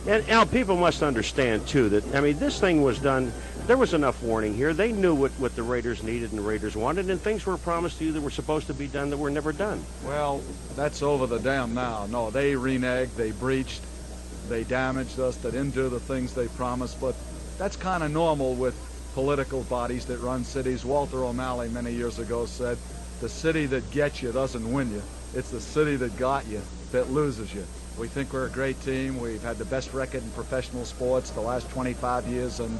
And Al, people must understand too that this thing was done. There was enough warning here. They knew what the Raiders needed and the Raiders wanted, and things were promised to you that were supposed to be done that were never done. Well, that's over the dam now. No, they reneged, they breached, they damaged us, they didn't do the things they promised, but that's kind of normal with political bodies that run cities. Walter O'Malley many years ago said, the city that gets you doesn't win you. It's the city that got you that loses you. We think we're a great team. We've had the best record in professional sports the last 25 years, and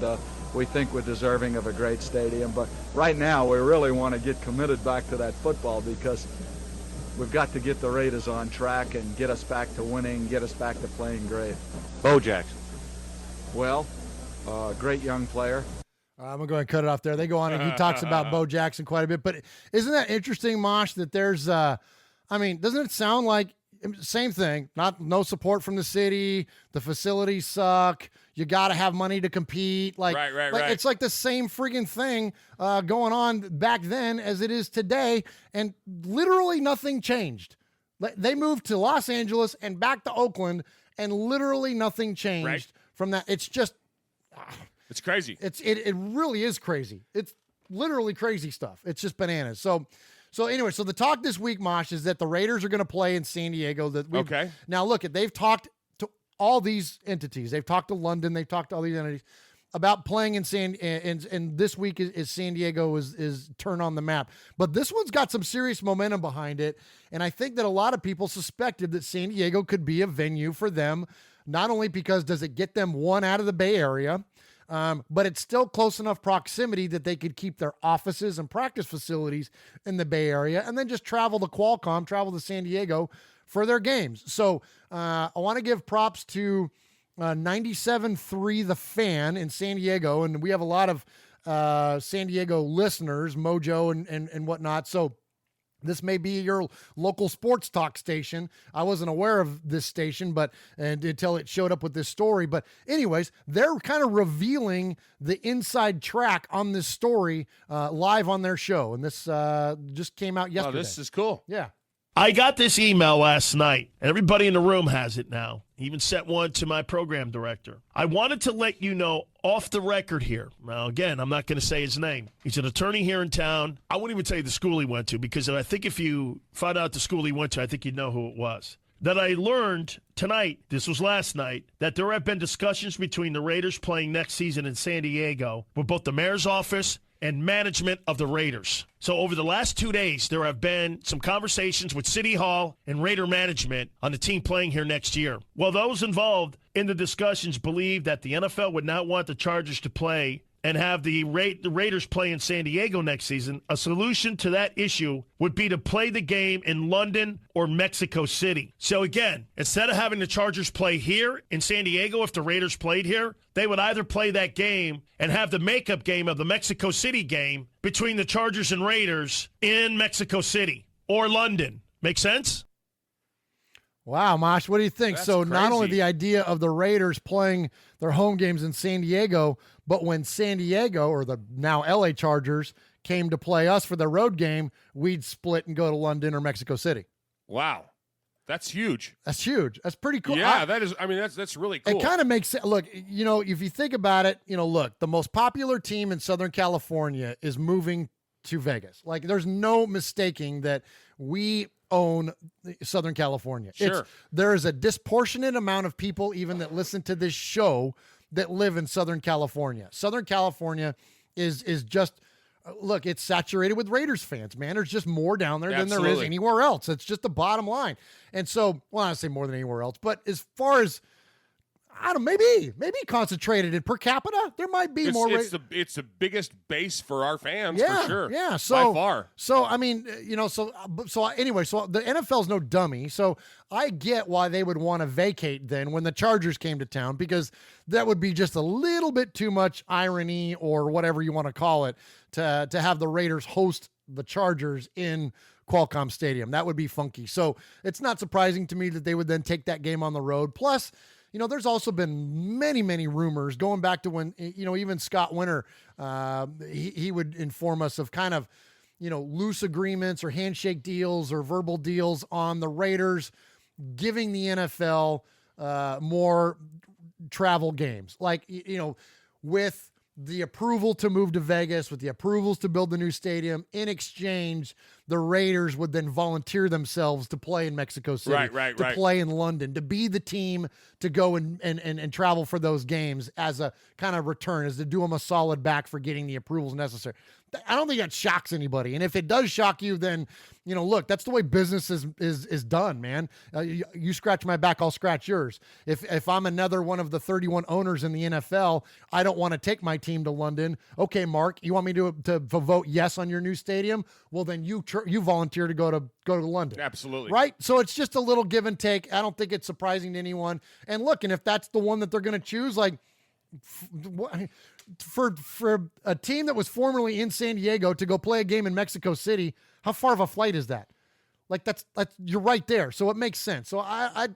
we think we're deserving of a great stadium. But right now, we really want to get committed back to that football because we've got to get the Raiders on track and get us back to winning, get us back to playing great. Bo Jackson. Well, great young player. I'm going to go ahead and cut it off there. They go on and he talks about Bo Jackson quite a bit. But isn't that interesting, Mosh, that there's, doesn't it sound like same thing, no support from the city, the facilities suck, you got to have money to compete. Right. It's like the same friggin' thing going on back then as it is today, and literally nothing changed. They moved to Los Angeles and back to Oakland, and literally nothing changed from that. It's just... It's crazy. It really is crazy. It's literally crazy stuff. It's just bananas. So anyway, the talk this week, Mosh, is that the Raiders are going to play in San Diego. Okay. Now look, they've talked to all these entities. They've talked to London. They've talked to all these entities about playing in and this week is San Diego is turn on the map. But this one's got some serious momentum behind it, and I think that a lot of people suspected that San Diego could be a venue for them. Not only because does it get them one out of the Bay Area, but it's still close enough proximity that they could keep their offices and practice facilities in the Bay Area and then just travel to Qualcomm, travel to San Diego for their games. So I want to give props to 97.3 The Fan in San Diego, and we have a lot of San Diego listeners, Mojo and whatnot. So this may be your local sports talk station. I wasn't aware of this station, until it showed up with this story. But anyways, they're kind of revealing the inside track on this story live on their show. And this just came out yesterday. Oh, this is cool. Yeah. I got this email last night, and everybody in the room has it now. He even sent one to my program director. I wanted to let you know off the record here. Now, again, I'm not going to say his name. He's an attorney here in town. I wouldn't even tell you the school he went to, because I think if you found out the school he went to, I think you'd know who it was. That I learned tonight, this was last night, that there have been discussions between the Raiders playing next season in San Diego with both the mayor's office and management of the Raiders. So over the last 2 days, there have been some conversations with City Hall and Raider management on the team playing here next year. Well, those involved in the discussions believe that the NFL would not want the Chargers to play and have the Raiders play in San Diego next season. A solution to that issue would be to play the game in London or Mexico City. So again, instead of having the Chargers play here in San Diego, if the Raiders played here, they would either play that game and have the makeup game of the Mexico City game between the Chargers and Raiders in Mexico City or London. Make sense? Wow, Mosh, what do you think? That's so crazy. Not only the idea of the Raiders playing their home games in San Diego, but when San Diego, or the now LA Chargers, came to play us for their road game, we'd split and go to London or Mexico City. Wow. That's huge. That's huge. That's pretty cool. Yeah, that's really cool. It kind of makes sense. Look, if you think about it, look, the most popular team in Southern California is moving to Vegas. Like, there's no mistaking that we own Southern California. Sure. There is a disproportionate amount of people even that listen to this show that live in Southern California. Southern California is just, look, it's saturated with Raiders fans, man. There's just more down there than there is anywhere else. It's just the bottom line. And so, well, I don't say more than anywhere else, but as far as, I don't know, maybe concentrated in per capita, there might be more. It's the biggest base for our fans, yeah, for sure. Yeah, so by far. So I mean, so anyway, so the NFL's no dummy. So I get why they would want to vacate then when the Chargers came to town, because that would be just a little bit too much irony or whatever you want to call it to have the Raiders host the Chargers in Qualcomm Stadium. That would be funky. So it's not surprising to me that they would then take that game on the road. Plus, there's also been many, many rumors going back to when, even Scott Winter, he would inform us of kind of, loose agreements or handshake deals or verbal deals on the Raiders giving the NFL more travel games. Like, with the approval to move to Vegas, with the approvals to build the new stadium, in exchange, the Raiders would then volunteer themselves to play in Mexico City, to play in London, to be the team to go and travel for those games as a kind of return, as to do them a solid back for getting the approvals necessary. I don't think that shocks anybody. And if it does shock you, then, look, that's the way business is done, man. You scratch my back, I'll scratch yours. If I'm another one of the 31 owners in the NFL, I don't want to take my team to London. Okay, Mark, you want me to vote yes on your new stadium? Well, then you volunteer to go to London. Absolutely. Right? So it's just a little give and take. I don't think it's surprising to anyone. And look, and if that's the one that they're going to choose, like, for a team that was formerly in San Diego to go play a game in Mexico City, how far of a flight is that? Like that's you're right there. So it makes sense. So I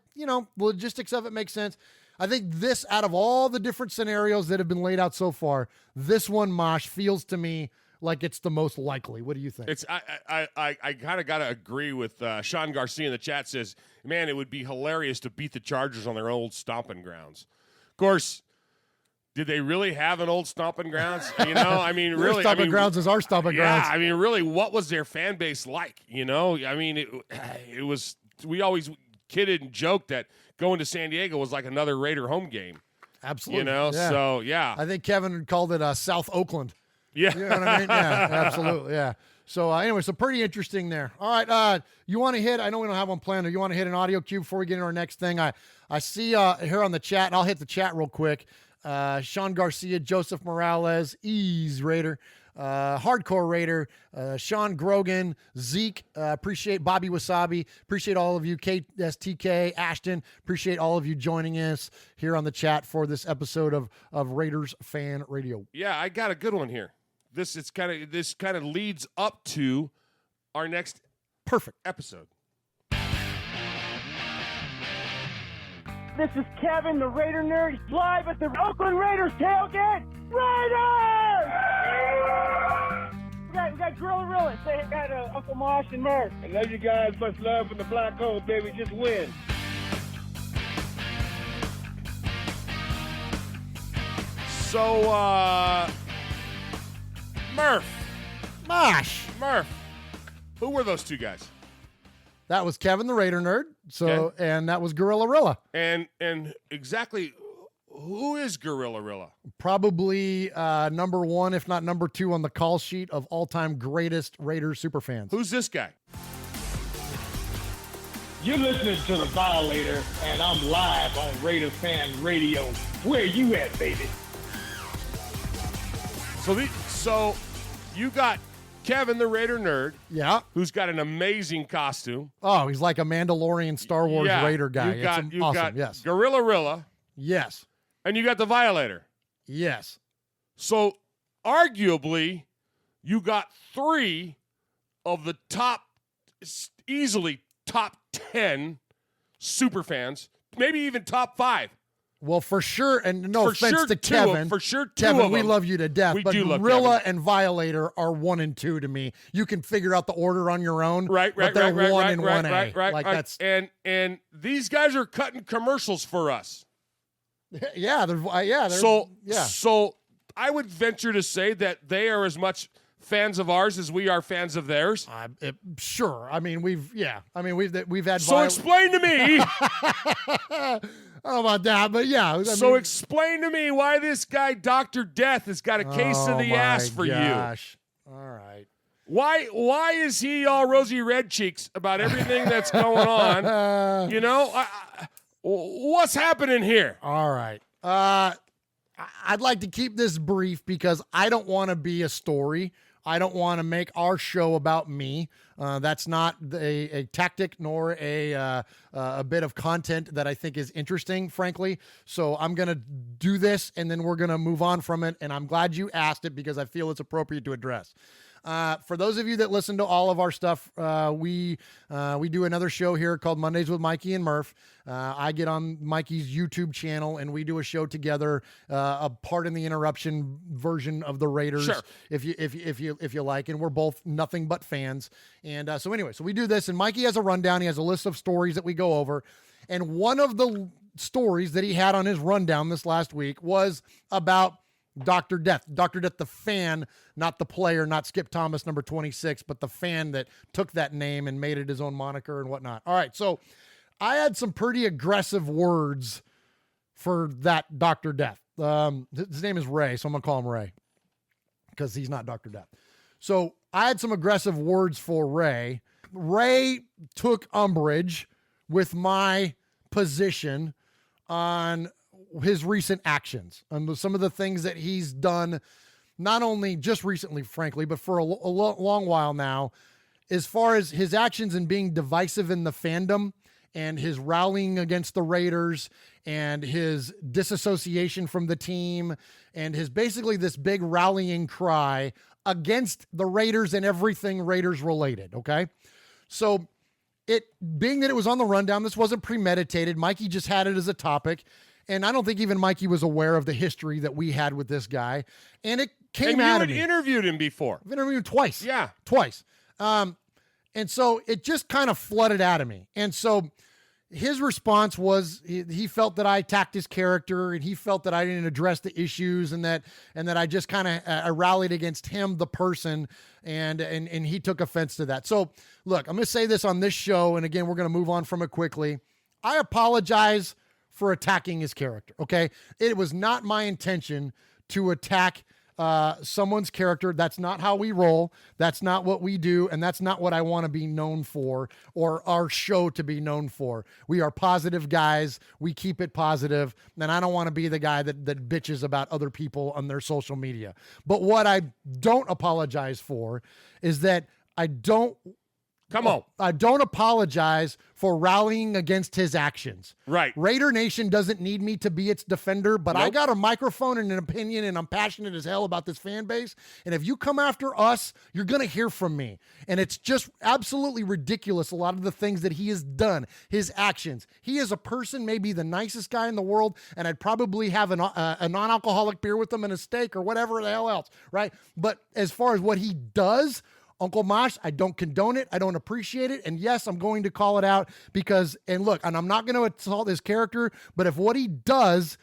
logistics of it makes sense. I think this, out of all the different scenarios that have been laid out so far, this one, Mosh, feels to me like it's the most likely. What do you think? I kind of got to agree with Sean Garcia in the chat. Says, man, it would be hilarious to beat the Chargers on their old stomping grounds. Of course, did they really have an old stomping grounds? I mean, really, their stomping grounds is our stomping grounds. Yeah, I mean, really, what was their fan base like? I mean, it was. We always kidded and joked that going to San Diego was like another Raider home game. Absolutely. Yeah. So yeah, I think Kevin called it South Oakland. Yeah, you know what I mean. Yeah, absolutely. Yeah. So anyway, so pretty interesting there. All right, you want to hit? I know we don't have one planned. You want to hit an audio cue before we get into our next thing? I see here on the chat, and I'll hit the chat real quick. Sean Garcia, Joseph Morales, Ease Raider, Hardcore Raider, Sean Grogan, Zeke, appreciate Bobby Wasabi, appreciate all of you, KSTK, Ashton, appreciate all of you joining us here on the chat for this episode of Raiders Fan Radio. Yeah, I got a good one here. This kind of leads up to our next perfect episode. This is Kevin, the Raider Nerd, live at the Oakland Raiders tailgate. Raiders! We got Gorilla. Say hi to Uncle Mosh and Murph. I love you guys. Much love from the black hole, baby. Just win. So, Murph. Mosh. Murph. Who were those two guys? That was Kevin, the Raider Nerd. So, okay. And that was Gorilla. And exactly who is Gorilla? Probably number one, if not number two, on the call sheet of all-time greatest Raiders superfans. Who's this guy? You're listening to The Violator, and I'm live on Raider Fan Radio. Where you at, baby? So you got Kevin, the Raider Nerd. Yeah. Who's got an amazing costume. Oh, he's like a Mandalorian Star Wars Raider guy. You awesome. got yes. Gorilla. Yes. And you got the Violator. Yes. So arguably, you got three of the easily top 10 superfans, maybe even top 5. Well, for sure, and no offense to Kevin. For sure, Kevin, we love you to death. We but do love Gorilla Kevin. and Violator are 1 and 2 to me. You can figure out the order on your own. Right. But they're 1 and 1A. Right. That's and these guys are cutting commercials for us. Yeah, they're So I would venture to say that they are as much fans of ours as we are fans of theirs. Sure. I mean, we've had. So explain to me. I don't know about that, but yeah. Explain to me why this guy, Dr. Death, has got a case of the ass for you. All right. Why is he all rosy red cheeks about everything that's going on? What's happening here? All right. I'd like to keep this brief because I don't want to be a story. I don't want to make our show about me. That's not a tactic nor a bit of content that I think is interesting, frankly. So I'm going to do this, and then we're going to move on from it. And I'm glad you asked it because I feel it's appropriate to address. For those of you that listen to all of our stuff, we do another show here called Mondays with Mikey and Murph. I get on Mikey's YouTube channel and we do a show together, a part in the interruption version of the Raiders, sure. if you like, and we're both nothing but fans. And so we do this, and Mikey has a rundown. He has a list of stories that we go over, and one of the stories that he had on his rundown this last week was about Dr. Death. Dr. Death, the fan, not the player, not Skip Thomas, number 26, but the fan that took that name and made it his own moniker and whatnot. All right, so I had some pretty aggressive words for that Dr. Death. His name is Ray, so I'm going to call him Ray because he's not Dr. Death. So I had some aggressive words for Ray. Ray took umbrage with my position on his recent actions and some of the things that he's done, not only just recently, frankly, but for a long while now, as far as his actions and being divisive in the fandom and his rallying against the Raiders and his disassociation from the team and his basically this big rallying cry against the Raiders and everything Raiders related. Okay. So it being that it was on the rundown, this wasn't premeditated. Mikey just had it as a topic. And I don't think even Mikey was aware of the history that we had with this guy. And it came out of me. You had interviewed him before. I've interviewed him twice. Yeah. Twice. And so it just kind of flooded out of me. And so his response was he felt that I attacked his character and he felt that I didn't address the issues and that I just kind of I rallied against him, the person, and he took offense to that. So look, I'm going to say this on this show. And again, we're going to move on from it quickly. I apologize for attacking his character. Okay. It was not my intention to attack someone's character. That's not how we roll. That's not what we do. And that's not what I want to be known for or our show to be known for. We are positive guys. We keep it positive. And I don't want to be the guy that bitches about other people on their social media. But what I don't apologize for is that I don't apologize for rallying against his actions. Right. Raider Nation doesn't need me to be its defender, but I got a microphone and an opinion, and I'm passionate as hell about this fan base. And if you come after us, you're going to hear from me. And it's just absolutely ridiculous, a lot of the things that he has done, his actions. He is a person, maybe the nicest guy in the world, and I'd probably have a non-alcoholic beer with him and a steak or whatever the hell else, right? But as far as what he does, Uncle Mosh, I don't condone it. I don't appreciate it. And yes, I'm going to call it out because, and look, and I'm not going to assault his character, but if what he does,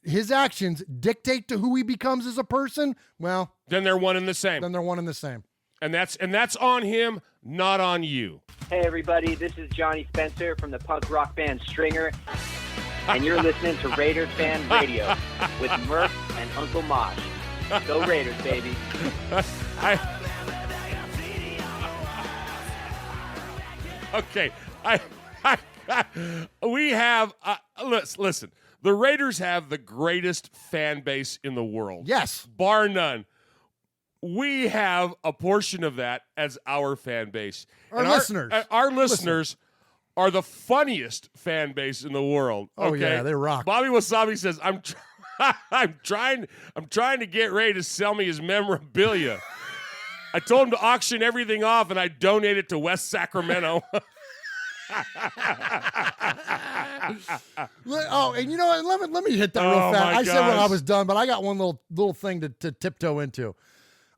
his actions dictate to who he becomes as a person, well, then they're one and the same. And that's on him, not on you. Hey everybody, this is Johnny Spencer from the punk rock band Stringer, and you're listening to Raiders Fan Radio with Murph and Uncle Mosh. Go Raiders, baby. Okay, we have, listen, the Raiders have the greatest fan base in the world. Yes. Bar none. We have a portion of that as our fan base. Our listeners are the funniest fan base in the world. Oh, okay? yeah, they rock. Bobby Wasabi says, I'm trying to get Ray to sell me his memorabilia. I told him to auction everything off, and I donate it to West Sacramento. Oh, and you know what? Let me hit that real fast. I said when I was done, but I got one little thing to tiptoe into.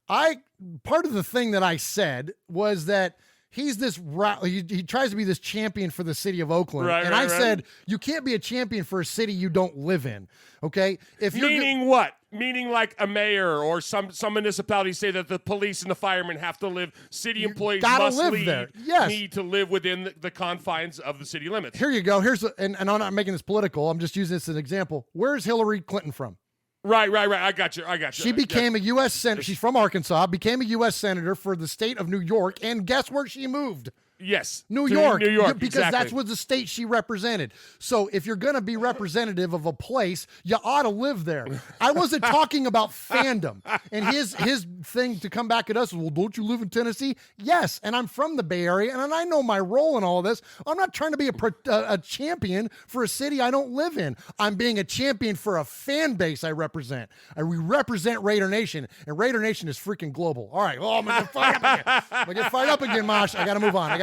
Part of the thing that I said was that he's this he tries to be this champion for the city of Oakland. Right, and I said, you can't be a champion for a city you don't live in. Okay? Meaning what? Meaning like a mayor or some municipalities say that the police and the firemen have to live. City employees must live there. Yes. Need to live within the confines of the city limits. Here you go. And I'm not making this political. I'm just using this as an example. Where's Hillary Clinton from? Right. I got you. She became a U.S. senator. She's from Arkansas, became a U.S. senator for the state of New York, and guess where she moved? Yes. New York. Because exactly. That's what the state she represented. So if you're going to be representative of a place, you ought to live there. I wasn't talking about fandom. And his thing to come back at us is, well, don't you live in Tennessee? Yes. And I'm from the Bay Area, and I know my role in all of this. I'm not trying to be a champion for a city I don't live in. I'm being a champion for a fan base I represent. We represent Raider Nation, and Raider Nation is freaking global. All right. Oh, I'm going to get fired up again. I'm going to get fired up again, Mosh. I got to move on.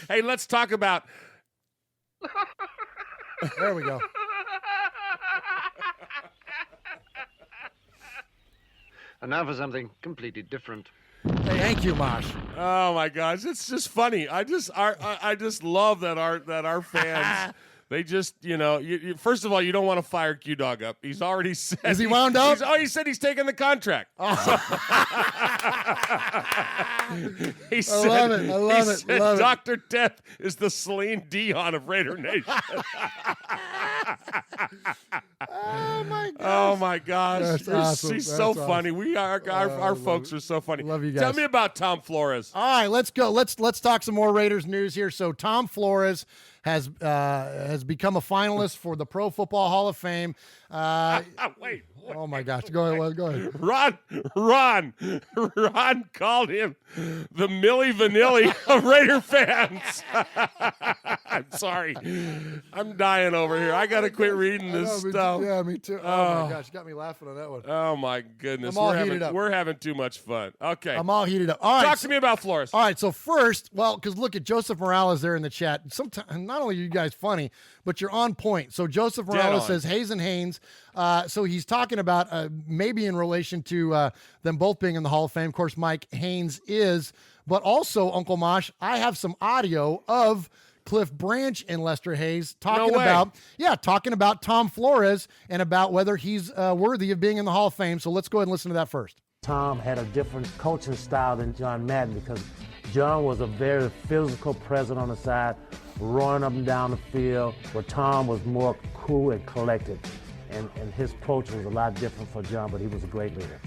Hey, let's talk about. There we go. And now for something completely different. Thank you, Mosh. Oh my gosh, it's just funny. I just love that our fans. They just, first of all, you don't want to fire Q-Dog up. He's already said. Is he wound up? He said he's taking the contract. Oh. I love it. Dr. Death is the Celine Dion of Raider Nation. Oh, Oh my gosh. That's awesome. She's That's so awesome. funny. Our folks are so funny. Love you guys. Tell me about Tom Flores. All right, let's go. Let's talk some more Raiders news here. So Tom Flores has become a finalist for the Pro Football Hall of Fame. Wait. Oh my gosh. Go ahead. Ron called him the Milli Vanilli of Raider fans. I'm sorry. I'm dying over here. I got to quit reading this stuff. Yeah, me too. Oh my gosh, you got me laughing on that one. Oh my goodness. I'm all heated up. We're having too much fun. Okay. I'm all heated up. All right. Talk to me about Flores. All right, so first, because look at Joseph Morales there in the chat. Sometimes not only are you guys funny, but you're on point. So Joseph Morales says Hayes and Haynes. So he's talking about maybe in relation to them both being in the Hall of Fame. Of course, Mike Haynes is, but also Uncle Mosh. I have some audio of Cliff Branch and Lester Hayes talking about Tom Flores and about whether he's worthy of being in the Hall of Fame. So let's go ahead and listen to that first. Tom had a different coaching style than John Madden because John was a very physical presence on the side, running up and down the field, where Tom was more cool and collected. And his approach was a lot different for John, but he was a great leader.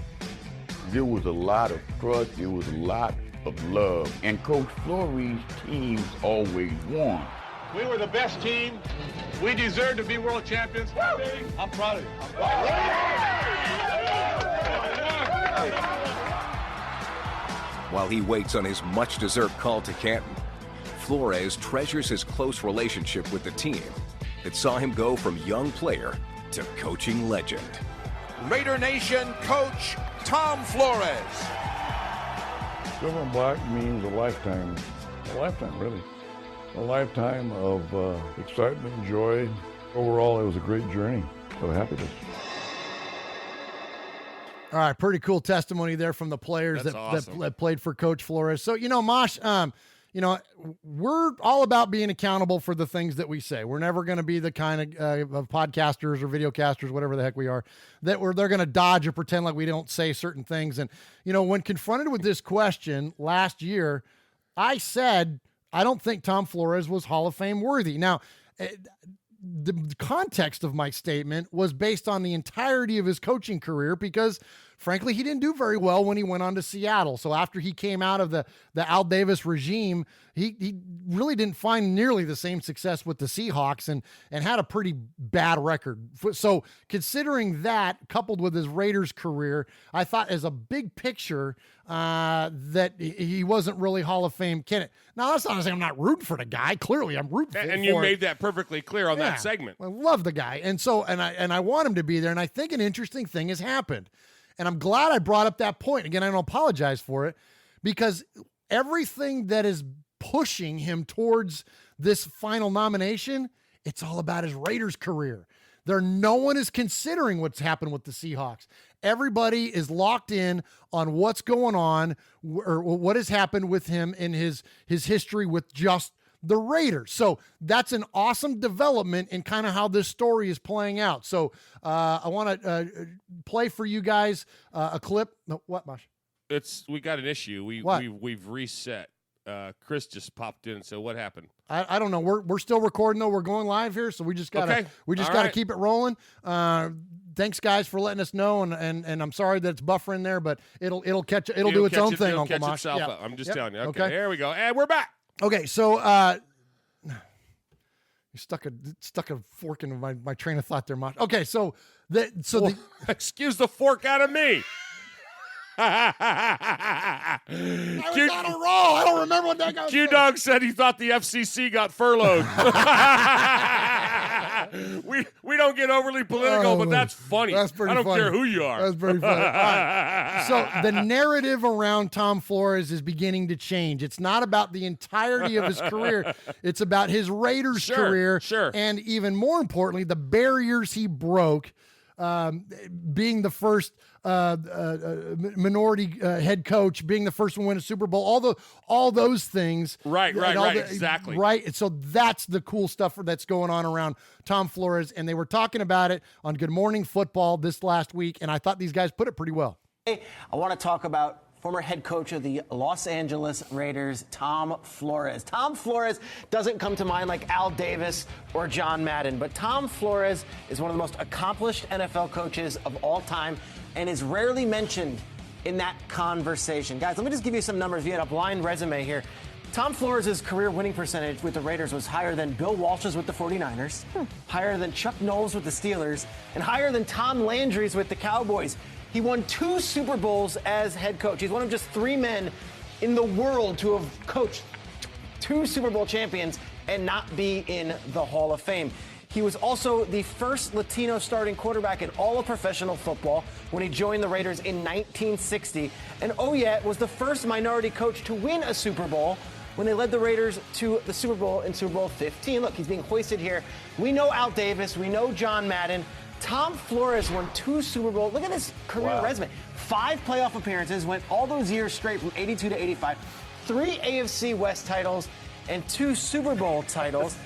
There was a lot of trust, there was a lot of love, and Coach Flores' teams always won. We were the best team. We deserve to be world champions. I'm proud of you. While he waits on his much-deserved call to Canton, Flores treasures his close relationship with the team that saw him go from young player to coaching legend. Raider Nation coach Tom Flores. Silver and black means a lifetime really. A lifetime of excitement, joy. Overall, it was a great journey of happiness. All right, pretty cool testimony there from the players that played for Coach Flores. So, Mosh, we're all about being accountable for the things that we say. We're never going to be the kind of podcasters or videocasters, whatever the heck we are, they're going to dodge or pretend like we don't say certain things. And, when confronted with this question last year, I said, I don't think Tom Flores was Hall of Fame worthy. Now, the context of my statement was based on the entirety of his coaching career because, frankly, he didn't do very well when he went on to Seattle. So after he came out of the Al Davis regime, he really didn't find nearly the same success with the Seahawks and had a pretty bad record. So considering that, coupled with his Raiders career, I thought as a big picture that he wasn't really Hall of Fame candidate. Now, that's not to say I'm not rooting for the guy. Clearly, I'm rooting for him. And you made that perfectly clear on that segment. I love the guy. And so, and I want him to be there. And I think an interesting thing has happened. And I'm glad I brought up that point. Again, I don't apologize for it because everything that is pushing him towards this final nomination, it's all about his Raiders career. No one is considering what's happened with the Seahawks. Everybody is locked in on what's going on or what has happened with him in his history with just the Raiders. So that's an awesome development in kind of how this story is playing out. So I want to play for you guys a clip. No, what, Mosh? We got an issue. We've reset. Chris just popped in and said, "What happened?" I don't know. We're still recording though. We're going live here, so we just gotta keep it rolling. Thanks guys for letting us know, and I'm sorry that it's buffering there, but it'll do its own thing, Uncle Mosh. Yeah. I'm just telling you. Okay, there we go, and we're back. Okay, so you stuck a fork into my train of thought there, Mosh. Okay, excuse the fork out of me. I was on a roll. I don't remember what that guy was. Q-Dog said he thought the FCC got furloughed. we don't get overly political, but that's funny. That's pretty funny. I don't care who you are. That's pretty funny. All right. So the narrative around Tom Flores is beginning to change. It's not about the entirety of his career. It's about his Raiders career. Sure. And even more importantly, the barriers he broke, being the first minority head coach, being the first one to win a Super Bowl, all those things. Right, exactly. Right. So that's the cool stuff that's going on around Tom Flores. And they were talking about it on Good Morning Football this last week. And I thought these guys put it pretty well. I want to talk about former head coach of the Los Angeles Raiders, Tom Flores. Tom Flores doesn't come to mind like Al Davis or John Madden, but Tom Flores is one of the most accomplished NFL coaches of all time and is rarely mentioned in that conversation. Guys, let me just give you some numbers via a blind resume here. Tom Flores' career winning percentage with the Raiders was higher than Bill Walsh's with the 49ers, higher than Chuck Knowles with the Steelers, and higher than Tom Landry's with the Cowboys. He won 2 Super Bowls as head coach. He's one of just 3 men in the world to have coached 2 Super Bowl champions and not be in the Hall of Fame. He was also the first Latino starting quarterback in all of professional football when he joined the Raiders in 1960. And was the first minority coach to win a Super Bowl when they led the Raiders to the Super Bowl in Super Bowl 15. Look, he's being hoisted here. We know Al Davis. We know John Madden. Tom Flores won 2 Super Bowls. Look at this career resume. 5 playoff appearances, went all those years straight from 82 to 85. 3 AFC West titles and 2 Super Bowl titles.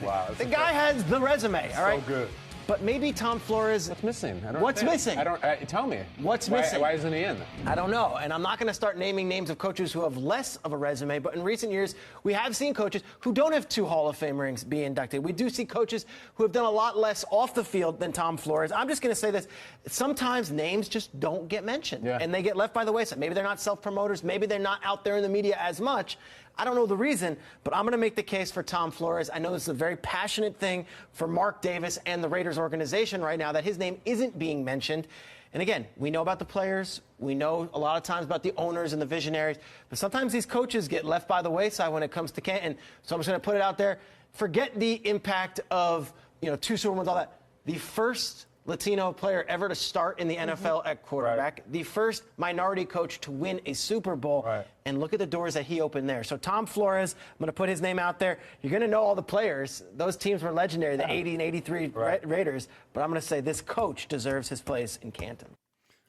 Wow. The guy has the resume, all right? So good. But maybe Tom Flores... What's missing? What's missing? Tell me. What's missing? Why isn't he in? I don't know. And I'm not going to start naming names of coaches who have less of a resume, but in recent years, we have seen coaches who don't have 2 Hall of Fame rings be inducted. We do see coaches who have done a lot less off the field than Tom Flores. I'm just going to say this. Sometimes names just don't get mentioned, and they get left by the wayside. Maybe they're not self-promoters. Maybe they're not out there in the media as much. I don't know the reason, but I'm going to make the case for Tom Flores. I know this is a very passionate thing for Mark Davis and the Raiders organization right now that his name isn't being mentioned. And again, we know about the players. We know a lot of times about the owners and the visionaries. But sometimes these coaches get left by the wayside when it comes to Canton. So I'm just going to put it out there. Forget the impact of 2 Super Bowls, all that. The first Latino player ever to start in the NFL at quarterback, the first minority coach to win a Super Bowl, and look at the doors that he opened there. So Tom Flores, I'm going to put his name out there. You're going to know all the players. Those teams were legendary, the 80 and 83 Raiders, but I'm going to say this coach deserves his place in Canton.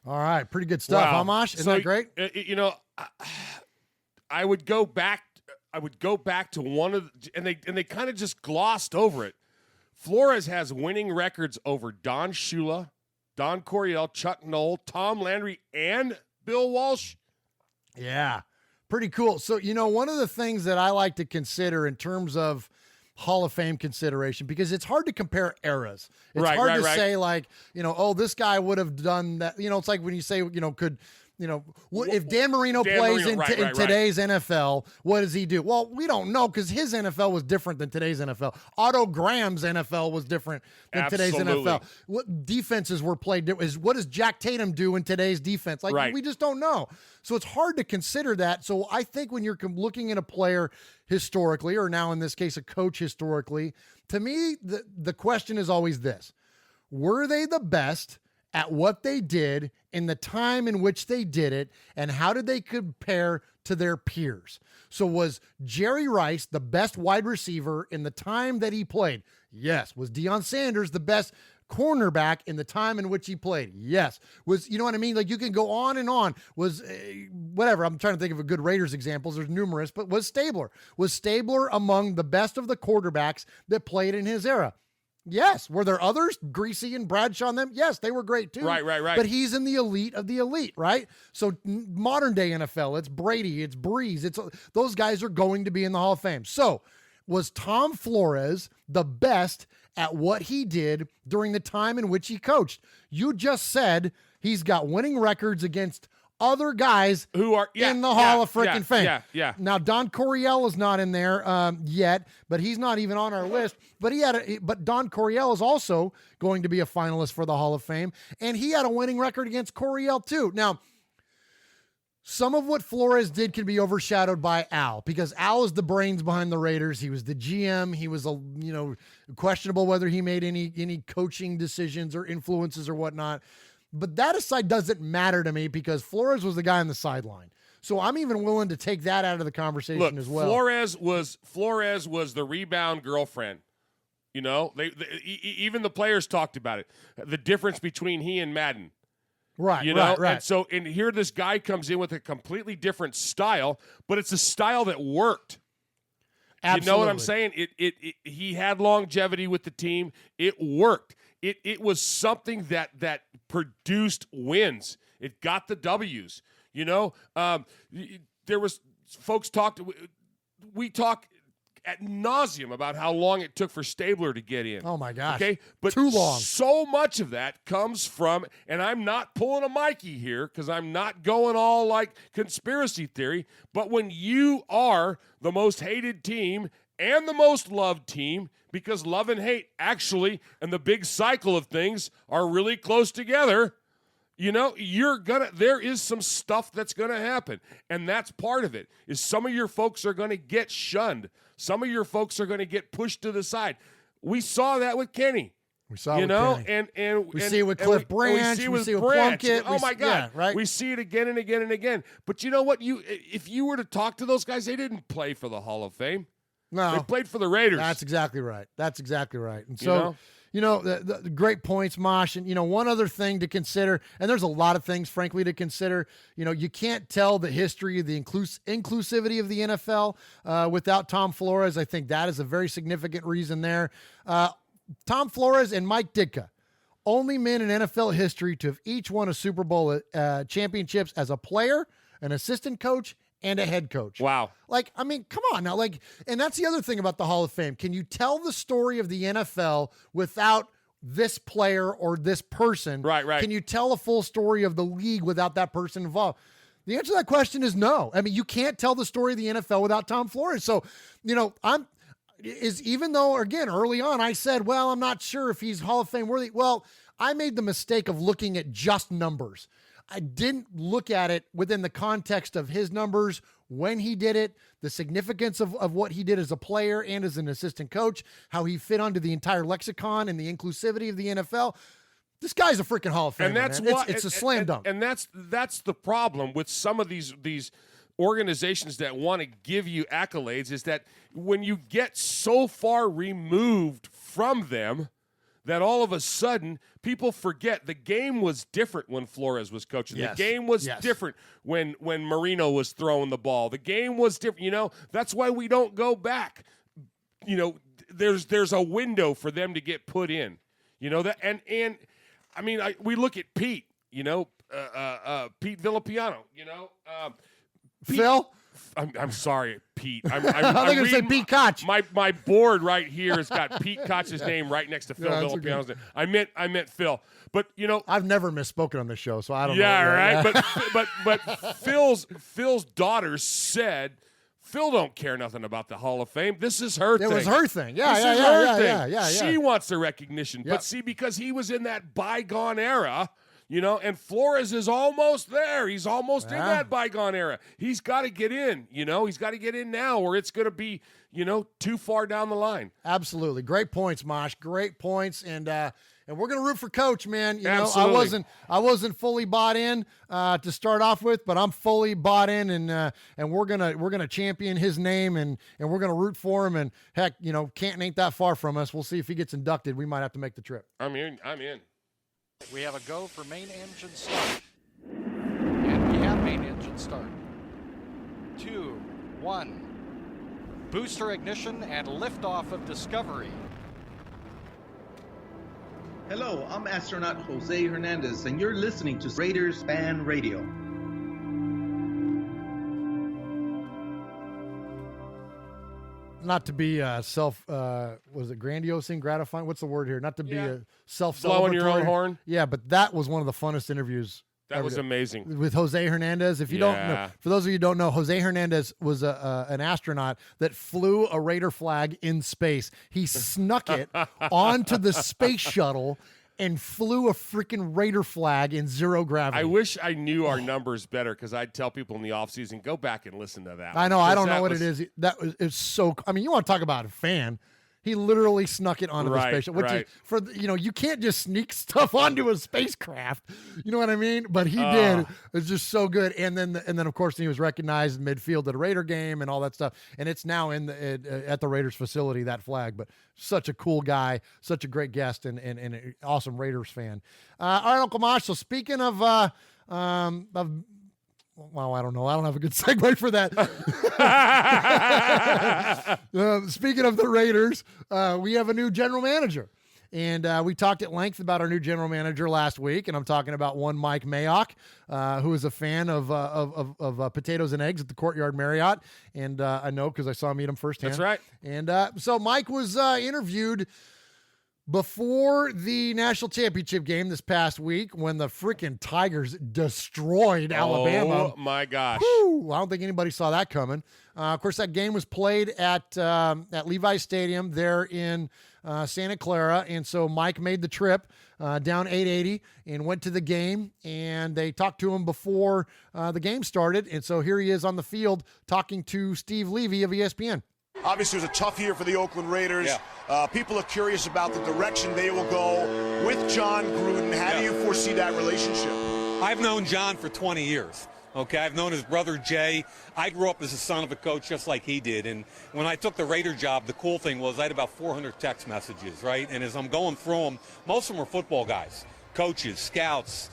All right, pretty good stuff, huh, Mosh? Isn't that great? I would go back to one of and they kind of just glossed over it. Flores has winning records over Don Shula, Don Coryell, Chuck Knoll, Tom Landry, and Bill Walsh. Yeah, pretty cool. So, one of the things that I like to consider in terms of Hall of Fame consideration, because it's hard to compare eras. It's hard to say this guy would have done that. It's like when you say, could – if Dan Marino plays in today's NFL, what does he do? Well, we don't know because his NFL was different than today's NFL. Otto Graham's NFL was different than today's NFL. What defenses were played? What does Jack Tatum do in today's defense? We just don't know. So it's hard to consider that. So I think when you're looking at a player historically, or now in this case, a coach historically, to me, the question is always this. Were they the best at what they did in the time in which they did it, and how did they compare to their peers? So was Jerry Rice the best wide receiver in the time that he played? Yes. Was Deion Sanders the best cornerback in the time in which he played? Yes. Was, you know what I mean? Like, you can go on and on. Was whatever. I'm trying to think of a good Raiders examples. There's numerous, but was Stabler among the best of the quarterbacks that played in his era? Yes. Were there others? Greasy and Bradshaw and them? Yes, they were great too. Right. But he's in the elite of the elite, right? So modern day NFL, it's Brady, it's Breeze, those guys are going to be in the Hall of Fame. So was Tom Flores the best at what he did during the time in which he coached? You just said he's got winning records against other guys who are in the Hall of freaking Fame. Yeah. Now, Don Coryell is not in there yet, but he's not even on our list. But but Don Coryell is also going to be a finalist for the Hall of Fame, and he had a winning record against Coryell too. Now, some of what Flores did can be overshadowed by Al, because Al is the brains behind the Raiders. He was the GM. He was questionable whether he made any coaching decisions or influences or whatnot. But that aside doesn't matter to me because Flores was the guy on the sideline. So I'm even willing to take that out of the conversation as well. Flores was the rebound girlfriend. Even the players talked about it. The difference between he and Madden. Right. And so here this guy comes in with a completely different style, but it's a style that worked. Absolutely. You know what I'm saying? He had longevity with the team. It worked. It was something that produced wins. It got the W's. You know, there was folks we talk ad nauseum about how long it took for Stabler to get in. Oh my gosh. Okay, but too long. So much of that comes from, and I'm not pulling a Mikey here because I'm not going all like conspiracy theory, but when you are the most hated team and the most loved team, because love and hate actually and the big cycle of things are really close together, you know, there is some stuff that's gonna happen. And that's part of it, is some of your folks are gonna get shunned. Some of your folks are gonna get pushed to the side. We saw that with Kenny. We saw it with Kenny. And we see it with Cliff Branch. We see it with Plunkett. Oh my God! Yeah, right? We see it again and again and again. But you know what? If you were to talk to those guys, they didn't play for the Hall of Fame. No, they played for the Raiders. That's exactly right. And so, the great points, Mosh. And, one other thing to consider, and there's a lot of things, frankly, to consider. You can't tell the history of the inclusivity of the NFL without Tom Flores. I think that is a very significant reason there. Tom Flores and Mike Ditka, only men in NFL history to have each won a Super Bowl championships as a player, an assistant coach, and a head coach. Wow. Come on now. And that's the other thing about the Hall of Fame. Can you tell the story of the NFL without this player or this person? Right. Can you tell a full story of the league without that person involved? The answer to that question is no. You can't tell the story of the NFL without Tom Flores. So, even though, again, early on I said, well, I'm not sure if he's Hall of Fame worthy. Well, I made the mistake of looking at just numbers. I didn't look at it within the context of his numbers, when he did it, the significance of what he did as a player and as an assistant coach, how he fit onto the entire lexicon and the inclusivity of the NFL. This guy's a freaking Hall of Famer, and that's man. why It's a slam dunk. And that's the problem with some of these organizations that want to give you accolades, is that when you get so far removed from them, that all of a sudden people forget the game was different when Flores was coaching. Yes. The game was Yes. different when Marino was throwing the ball. The game was different. That's why we don't go back. There's a window for them to get put in. We look at Pete. Pete Villapiano. Phil? I'm sorry, Pete. I'm going to say Pete Koch. My board right here has got Pete Koch's name right next to Phil Villapiano's name. I meant Phil. But I've never misspoken on this show, so I don't know. Yeah, right. But Phil's daughter said, Phil don't care nothing about the Hall of Fame. This is her thing. It was her thing. Yeah, this yeah, is yeah, her yeah, thing. yeah. She wants the recognition. Yep. But see, because he was in that bygone era, and Flores is almost there. He's almost in that bygone era. He's got to get in, He's got to get in now, or it's going to be, too far down the line. Absolutely. Great points, Mosh. Great points. And we're going to root for Coach, man. Absolutely. I wasn't fully bought in to start off with, but I'm fully bought in, and we're gonna champion his name, and we're gonna root for him. And heck, Canton ain't that far from us. We'll see if he gets inducted. We might have to make the trip. I'm in. We have a go for main engine start. And we have main engine start. 2, 1. Booster ignition and liftoff of Discovery. Hello, I'm astronaut Jose Hernandez, and you're listening to Raiders Fan Radio. Not to be was it grandiose and gratifying? What's the word here? Not to be a self-celebratory. Blowing your own horn? Yeah, but that was one of the funnest interviews. That was amazing. With Jose Hernandez. If you don't know, for those of you who don't know, Jose Hernandez was an astronaut that flew a Raider flag in space. He snuck it onto the space shuttle and flew a freaking Raider flag in zero gravity. I wish I knew our numbers better, because I'd tell people in the offseason, go back and listen to that. I know. I don't know what it is. It's so. I mean, you want to talk about a fan. He literally snuck it onto the spaceship. Which is, you can't just sneak stuff onto a spacecraft. You know what I mean? But he did. It's just so good. And then of course he was recognized in midfield at a Raider game and all that stuff. And it's now at the Raiders facility, that flag. But such a cool guy, such a great guest, and an awesome Raiders fan. All right, Uncle Mosh. So speaking of well, I don't know. I don't have a good segue for that. Speaking of the Raiders, we have a new general manager. And we talked at length about our new general manager last week, and I'm talking about one Mike Mayock, who is a fan of potatoes and eggs at the Courtyard Marriott. And I know because I saw him eat them firsthand. That's right. And so Mike was interviewed before the national championship game this past week when the freaking Tigers destroyed Alabama. Oh, my gosh. Whew, I don't think anybody saw that coming. Of course, that game was played at Levi Stadium there in Santa Clara, and so Mike made the trip down 880 and went to the game, and they talked to him before the game started, and so here he is on the field talking to Steve Levy of ESPN. Obviously, it was a tough year for the Oakland Raiders. Yeah. People are curious about the direction they will go with John Gruden. How do you foresee that relationship? I've known John for 20 years. Okay, I've known his brother Jay. I grew up as a son of a coach just like he did. And when I took the Raider job, the cool thing was I had about 400 text messages, right? And as I'm going through them, most of them were football guys, coaches, scouts,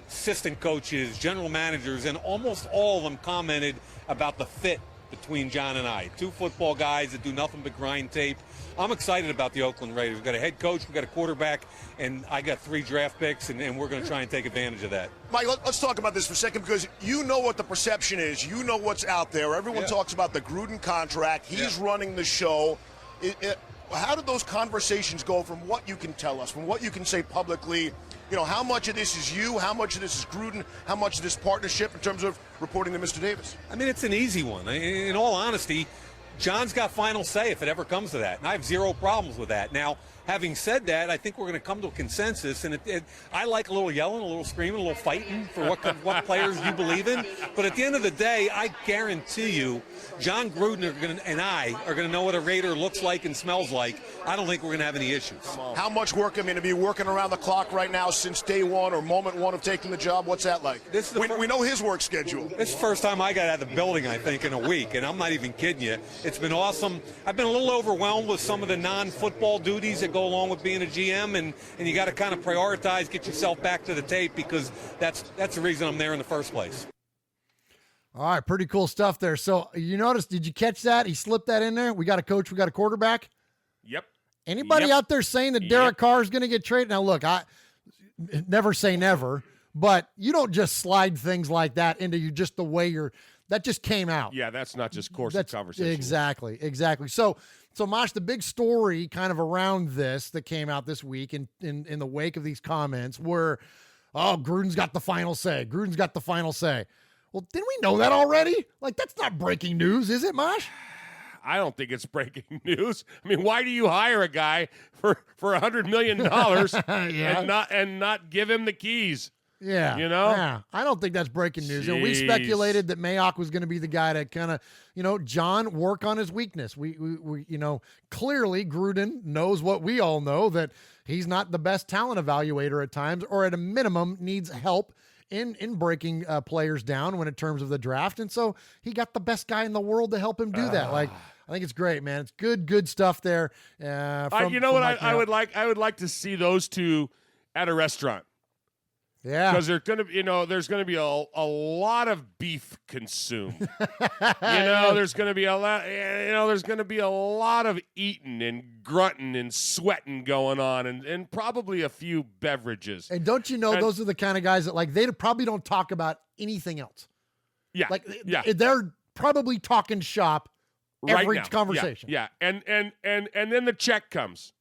assistant coaches, general managers, and almost all of them commented about the fit between John and I. Two football guys that do nothing but grind tape. I'm excited about the Oakland Raiders. We've got a head coach, we've got a quarterback, and I got 3 draft picks, and we're going to try and take advantage of that. Mike, let's talk about this for a second because you know what the perception is. You know what's out there. Everyone talks about the Gruden contract. He's running the show. How did those conversations go from what you can tell us, from what you can say publicly? You know, how much of this is you? How much of this is Gruden? How much of this partnership in terms of reporting to Mr. Davis? I mean, it's an easy one. In all honesty, John's got final say if it ever comes to that, and I have zero problems with that. Now, having said that, I think we're going to come to a consensus, and I like a little yelling, a little screaming, a little fighting for what players you believe in. But at the end of the day, I guarantee you, John Gruden and I are going to know what a Raider looks like and smells like. I don't think we're going to have any issues. How much work, I mean, to be working around the clock right now since day one or moment one of taking the job? What's that like? We know his work schedule. This is the first time I got out of the building, I think, in a week, and I'm not even kidding you. It's been awesome. I've been a little overwhelmed with some of the non-football duties that go along with being a GM, and you got to kind of prioritize, get yourself back to the tape because that's the reason I'm there in the first place. All right, pretty cool stuff there. So you noticed, did you catch that? He slipped that in there. We got a coach, we got a quarterback. Yep. Anybody out there saying that Derek Carr is going to get traded? Now, look, I never say never, but you don't just slide things like that into you just the way that just came out. Yeah, that's not just course of conversation. Exactly. So Mosh, the big story kind of around this that came out this week in the wake of these comments were, Gruden's got the final say. Gruden's got the final say. Well, didn't we know that already? Like, that's not breaking news, is it, Mosh? I don't think it's breaking news. I mean, why do you hire a guy for $100 million and not give him the keys? Yeah. You know? Yeah. I don't think that's breaking news. And we speculated that Mayock was going to be the guy to kind of, John, work on his weakness. We clearly Gruden knows what we all know, that he's not the best talent evaluator at times, or at a minimum needs help in breaking players down in terms of the draft. And so he got the best guy in the world to help him do that. Like, I think it's great, man. It's good stuff there. I would like to see those two at a restaurant. Yeah, because they're gonna, there's gonna be a lot of beef consumed. There's gonna be a lot. There's gonna be a lot of eating and grunting and sweating going on, and probably a few beverages. And don't you know, those are the kind of guys that they probably don't talk about anything else. Yeah, they're probably talking shop every conversation. Yeah, and then the check comes.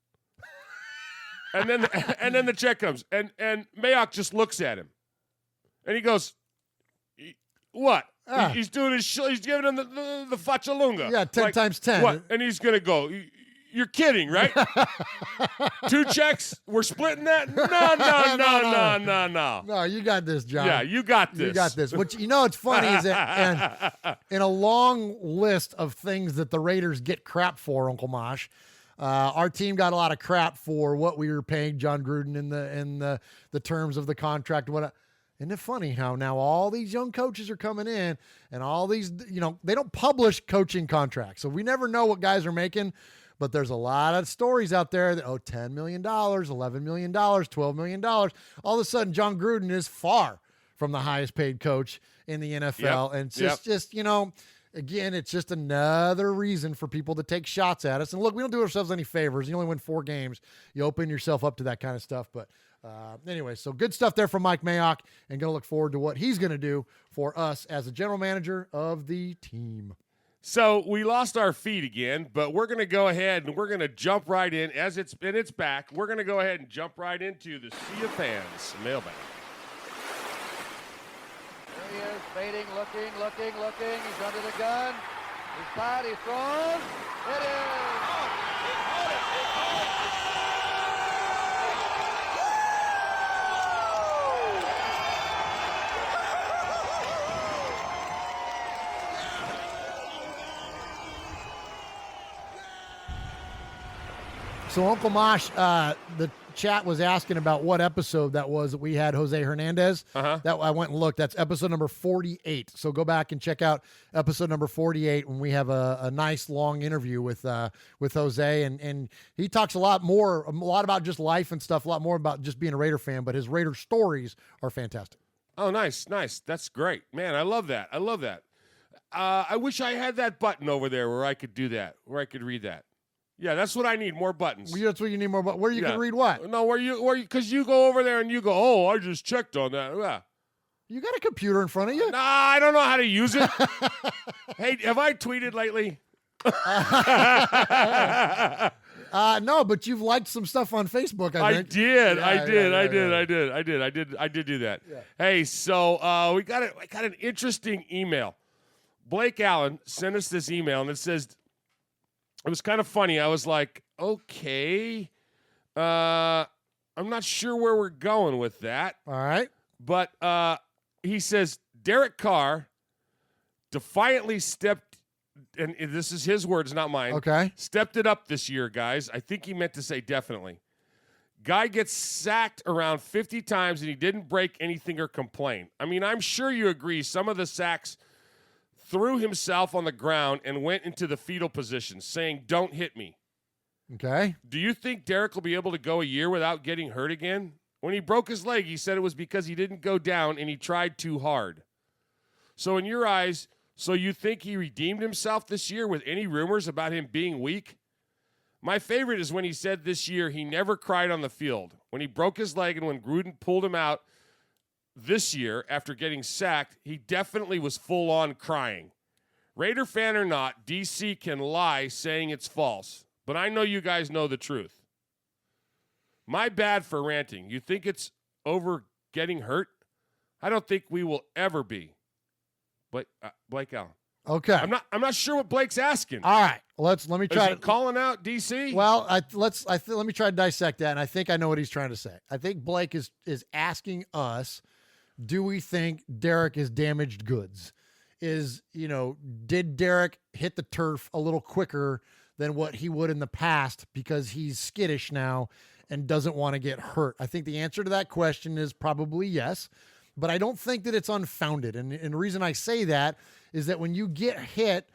And then the check comes, and Mayock just looks at him, and he goes, "What?" He's doing his he's giving him the fachalunga. Yeah, 10 times 10. What? And he's gonna go. You're kidding, right? 2 checks. We're splitting that? No. No, you got this, John. Yeah, you got this. You got this. Which it's funny is that in a long list of things that the Raiders get crap for, Uncle Mosh. Our team got a lot of crap for what we were paying John Gruden in the terms of the contract. Isn't it funny how now all these young coaches are coming in and all these, they don't publish coaching contracts. So we never know what guys are making, but there's a lot of stories out there that, $10 million, $11 million, $12 million. All of a sudden, John Gruden is far from the highest paid coach in the NFL. Yep. And it's just again, it's just another reason for people to take shots at us. And look, we don't do ourselves any favors. You only win 4 games. You open yourself up to that kind of stuff. But anyway, so good stuff there from Mike Mayock, and going to look forward to what he's going to do for us as the general manager of the team. So we lost our feed again, but we're going to go ahead and we're going to jump right in. As it's back, we're going to go ahead and jump right into the Sea of Fans mailbag. There he is, fading, looking. He's under the gun. He's caught, he's thrown. It is. So Uncle Mosh, the chat was asking about what episode that was that we had Jose Hernandez. That I went and looked. That's episode number 48. So go back and check out episode number 48 when we have a nice long interview with Jose, and he talks a lot about just life and stuff, a lot more about just being a Raider fan. But his Raider stories are fantastic. Oh, nice. That's great, man. I love that. I wish I had that button over there where I could do that, where I could read that. Yeah, that's what I need, more buttons. Well, that's what you need, more buttons. Where you can read what? No, because you go over there and you go, oh, I just checked on that. Yeah. You got a computer in front of you? Nah, I don't know how to use it. Hey, have I tweeted lately? No, but you've liked some stuff on Facebook, I think. I did do that. Yeah. Hey, so we got an interesting email. Blake Allen sent us this email, and it says, it was kind of funny. I was like, okay, I'm not sure where we're going with that. All right. But he says, Derek Carr defiantly stepped, and this is his words, not mine. Okay. Stepped it up this year, guys. I think he meant to say definitely. Guy gets sacked around 50 times, and he didn't break anything or complain. I mean, I'm sure you agree some of the sacks threw himself on the ground and went into the fetal position, saying, don't hit me. Okay. Do you think Derek will be able to go a year without getting hurt again? When he broke his leg, he said it was because he didn't go down and he tried too hard. So in your eyes, you think he redeemed himself this year with any rumors about him being weak? My favorite is when he said this year he never cried on the field. When he broke his leg and when Gruden pulled him out this year, after getting sacked, he definitely was full-on crying. Raider fan or not, DC can lie saying it's false, but I know you guys know the truth. My bad for ranting. You think it's over getting hurt? I don't think we will ever be. Blake Allen. Okay. I'm not sure what Blake's asking. All right. Let me try to calling out DC. Well, let me try to dissect that, and I think I know what he's trying to say. I think Blake is asking us, do we think Derek is damaged goods? Did Derek hit the turf a little quicker than what he would in the past because he's skittish now and doesn't want to get hurt? I think the answer to that question is probably yes, but I don't think that it's unfounded. And the reason I say that is that when you get hit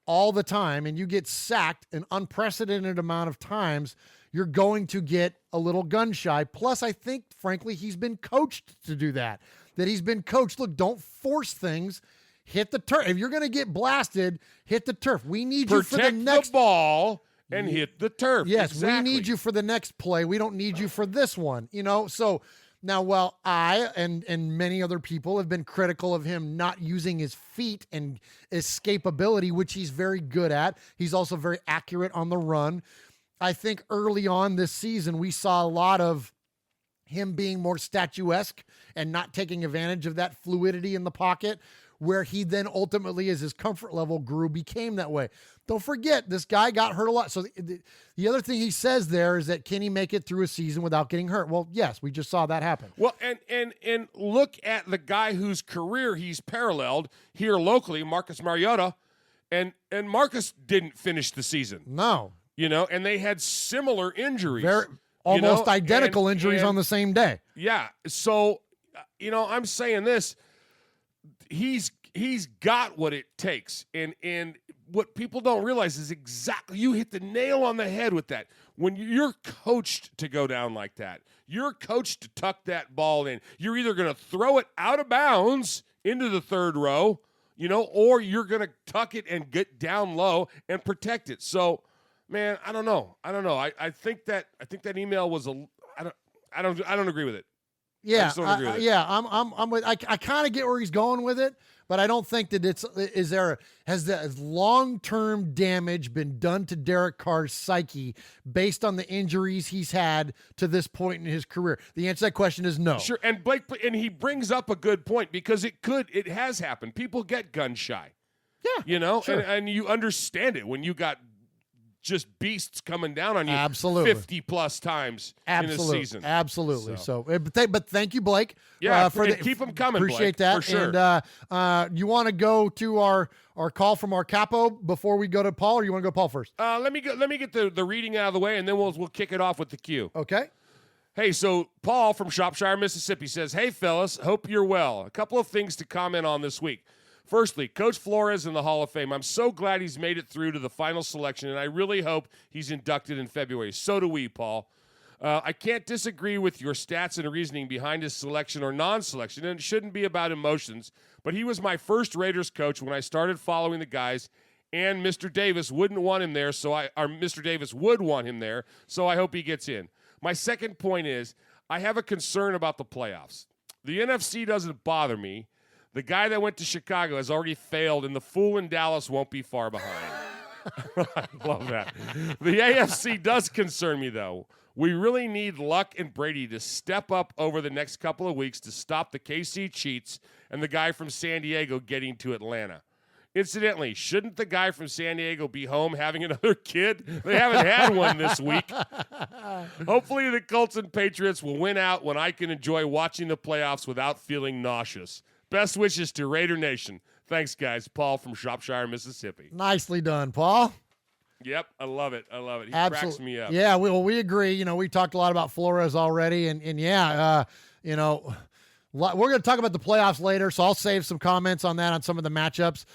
all the time and you get sacked an unprecedented amount of times, you're going to get a little gun shy. Plus, I think, frankly, he's been coached to do that. That he's been coached. Look, don't force things. Hit the turf. If you're going to get blasted, hit the turf. We need you for the next ball and hit the turf. Yes, exactly. We need you for the next play. We don't need you for this one. So now, while I and many other people have been critical of him not using his feet and escapability, which he's very good at, he's also very accurate on the run. I think early on this season, we saw a lot of him being more statuesque and not taking advantage of that fluidity in the pocket, where he then ultimately, as his comfort level grew, became that way. Don't forget, this guy got hurt a lot. So the other thing he says there is that, can he make it through a season without getting hurt? Well, yes, we just saw that happen. Well, and look at the guy whose career he's paralleled here locally, Marcus Mariota, and Marcus didn't finish the season. No. And they had similar injuries. Almost identical injuries on the same day. Yeah. So, I'm saying this. He's got what it takes. And what people don't realize is exactly, you hit the nail on the head with that. When you're coached to go down like that, you're coached to tuck that ball in. You're either going to throw it out of bounds into the third row, or you're going to tuck it and get down low and protect it. So, man, I don't know. I think that email was I don't agree with it. Yeah, I just don't agree with it. Yeah, I'm with. I kind of get where he's going with it, but I don't think that has the long-term damage been done to Derek Carr's psyche based on the injuries he's had to this point in his career? The answer to that question is no. Sure, and Blake, and he brings up a good point because it has happened. People get gun shy. Yeah, sure. and you understand it when you got just beasts coming down on you Absolutely. 50 plus times in a season. Absolutely. So but thank you, Blake. Yeah, keep them coming. Appreciate Blake, that. for sure. And you want to go to our call from our capo before we go to Paul, or you want to go Paul first? Let me get the reading out of the way, and then we'll kick it off with the cue. Okay. Hey, so Paul from Shropshire, Mississippi says, "Hey fellas, hope you're well. A couple of things to comment on this week. Firstly, Coach Flores in the Hall of Fame. I'm so glad he's made it through to the final selection, and I really hope he's inducted in February. So do we, Paul. I can't disagree with your stats and reasoning behind his selection or non-selection, and it shouldn't be about emotions, but he was my first Raiders coach when I started following the guys, and Mr. Davis wouldn't want him there, Mr. Davis would want him there, so I hope he gets in. My second point is I have a concern about the playoffs. The NFC doesn't bother me. The guy that went to Chicago has already failed, and the fool in Dallas won't be far behind." I love that. The AFC does concern me, though. We really need Luck and Brady to step up over the next couple of weeks to stop the KC cheats and the guy from San Diego getting to Atlanta. Incidentally, shouldn't the guy from San Diego be home having another kid? They haven't had one this week. Hopefully the Colts and Patriots will win out when I can enjoy watching the playoffs without feeling nauseous. Best wishes to Raider Nation. Thanks, guys. Paul from Shropshire, Mississippi. Nicely done, Paul. Yep, I love it. He cracks me up. Yeah, we agree. We talked a lot about Flores already, and we're going to talk about the playoffs later, so I'll save some comments on that on some of the matchups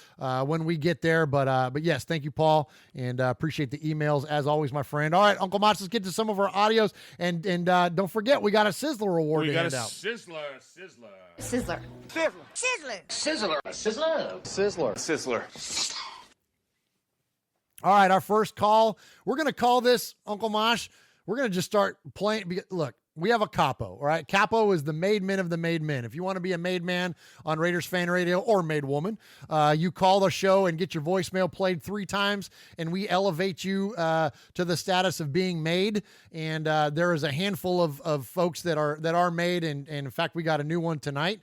when we get there. But yes, thank you, Paul, and appreciate the emails as always, my friend. All right, Uncle Mach, let's get to some of our audios, and don't forget we got a Sizzler award to hand out. Sizzler. All right, our first call. We're going to call this, Uncle Mosh, we're going to just start playing. Look, we have a capo, all right? Capo is the made men of the made men. If you want to be a made man on Raiders Fan Radio or made woman, you call the show and get your voicemail played 3 times, and we elevate you to the status of being made. And there is a handful of folks that are made, and in fact, we got a new one tonight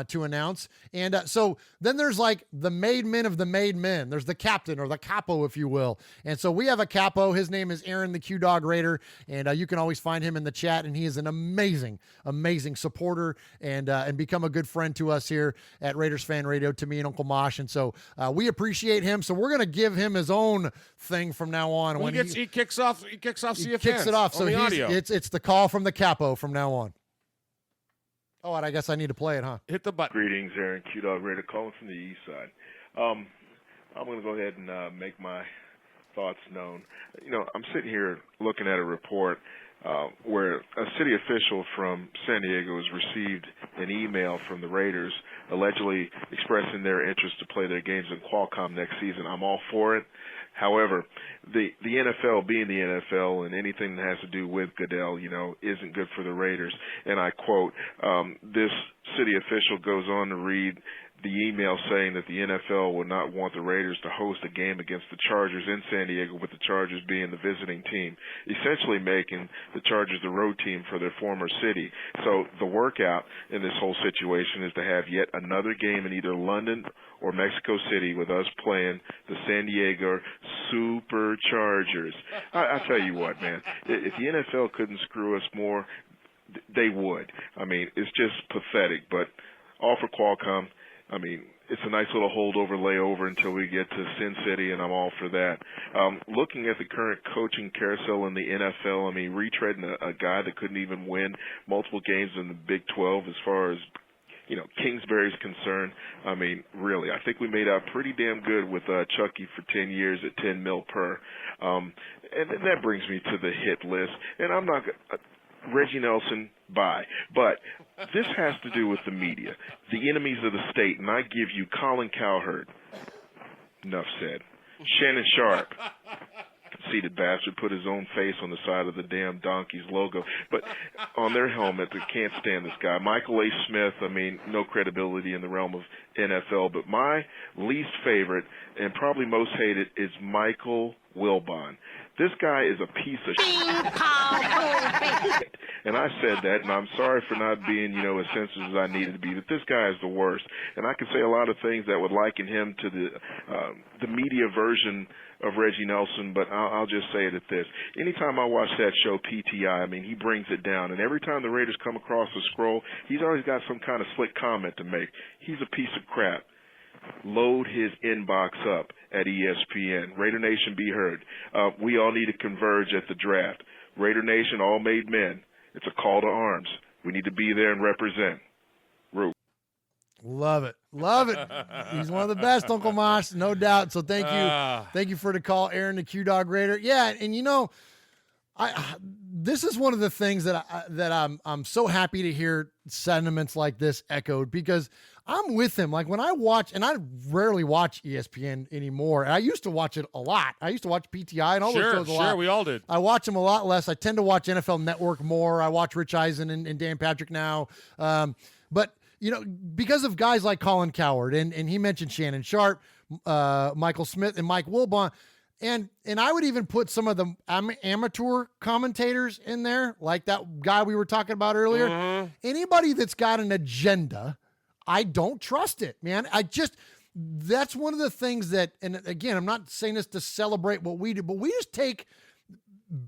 to announce. And so then there's like the made men of the made men. There's the captain or the capo, if you will. And so we have a capo. His name is Aaron the Q-Dog Raider, and you can always find him in the chat, and he is an amazing supporter and become a good friend to us here at Raiders Fan Radio, to me and Uncle Mosh. And so we appreciate him. So we're going to give him his own thing from now on. When he kicks off CFN. He kicks it off. So it's the call from the capo from now on. Oh, and I guess I need to play it, huh? Hit the button. Greetings, Aaron Q-Dog Raider calling from the east side. I'm going to go ahead and make my thoughts known. I'm sitting here looking at a report where a city official from San Diego has received an email from the Raiders allegedly expressing their interest to play their games in Qualcomm next season. I'm all for it. However, the NFL being the NFL and anything that has to do with Goodell, isn't good for the Raiders. And I quote, this city official goes on to read the email saying that the NFL would not want the Raiders to host a game against the Chargers in San Diego, with the Chargers being the visiting team, essentially making the Chargers the road team for their former city. So the workout in this whole situation is to have yet another game in either London or Mexico City with us playing the San Diego Superchargers. I tell you what, man, if the NFL couldn't screw us more, they would. I mean, it's just pathetic, but all for Qualcomm. I mean, it's a nice little holdover layover until we get to Sin City, and I'm all for that. Looking at the current coaching carousel in the NFL, I mean, retreading a guy that couldn't even win multiple games in the Big 12 as far as, Kingsbury's concerned. I mean, really, I think we made out pretty damn good with Chucky for 10 years at $10 million per. And that brings me to the hit list. And I'm not Reggie Nelson, bye. But this has to do with the media, the enemies of the state, and I give you Colin Cowherd. Enough said. Shannon Sharp. Conceited bastard, put his own face on the side of the damn Donkeys logo, but on their helmet, they can't stand this guy. Michael A. Smith, I mean, no credibility in the realm of NFL, but my least favorite and probably most hated is Michael Wilbon. This guy is a piece of shit. And I said that, and I'm sorry for not being, as sensitive as I needed to be, but this guy is the worst. And I can say a lot of things that would liken him to the media version of Reggie Nelson, but I'll just say it at this. Anytime I watch that show, PTI, I mean, he brings it down. And every time the Raiders come across the scroll, he's always got some kind of slick comment to make. He's a piece of crap. Load his inbox up at ESPN. Raider Nation, be heard. We all need to converge at the draft. Raider Nation, all made men. It's a call to arms. We need to be there and represent. Root. Love it. Love it. He's one of the best, Uncle Mosh, no doubt. So thank you. Thank you for the call, Aaron, the Q-Dog Raider. Yeah, and this is one of the things that I'm so happy to hear sentiments like this echoed, because I'm with him. Like when I watch, and I rarely watch ESPN anymore. And I used to watch it a lot. I used to watch PTI and all those shows a lot. Sure, we all did. I watch them a lot less. I tend to watch NFL Network more. I watch Rich Eisen and Dan Patrick now. But because of guys like Colin Cowherd, and he mentioned Shannon Sharp, Michael Smith, and Mike Wilbon. And I would even put some of the amateur commentators in there, like that guy we were talking about earlier. Mm-hmm. Anybody that's got an agenda, I don't trust it, man. That's one of the things that, and again, I'm not saying this to celebrate what we do, but we just take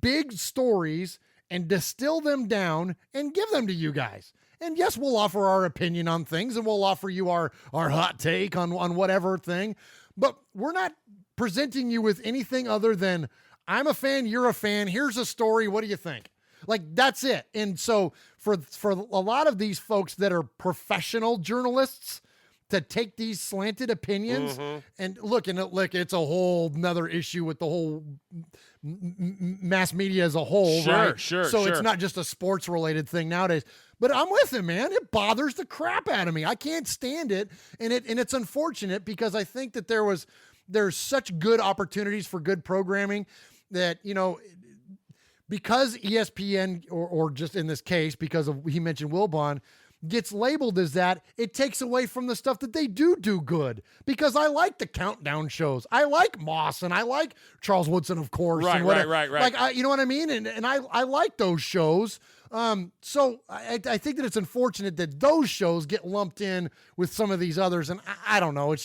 big stories and distill them down and give them to you guys. And yes, we'll offer our opinion on things, and we'll offer you our hot take on whatever thing, but we're not presenting you with anything other than, I'm a fan, you're a fan, here's a story, what do you think? Like, that's it. And so for a lot of these folks that are professional journalists to take these slanted opinions, and look, it's a whole nother issue with the whole mass media as a whole, right? Sure. So it's not just a sports related thing nowadays. But I'm with him, man. It bothers the crap out of me. I can't stand it. And it's unfortunate, because I think that there's such good opportunities for good programming that, because ESPN, or just in this case, because he mentioned Wilbon, gets labeled as that, it takes away from the stuff that they do good. Because I like the countdown shows. I like Moss, and I like Charles Woodson, of course. Right. Like, you know what I mean? And I like those shows. So I think that it's unfortunate that those shows get lumped in with some of these others. And I don't know.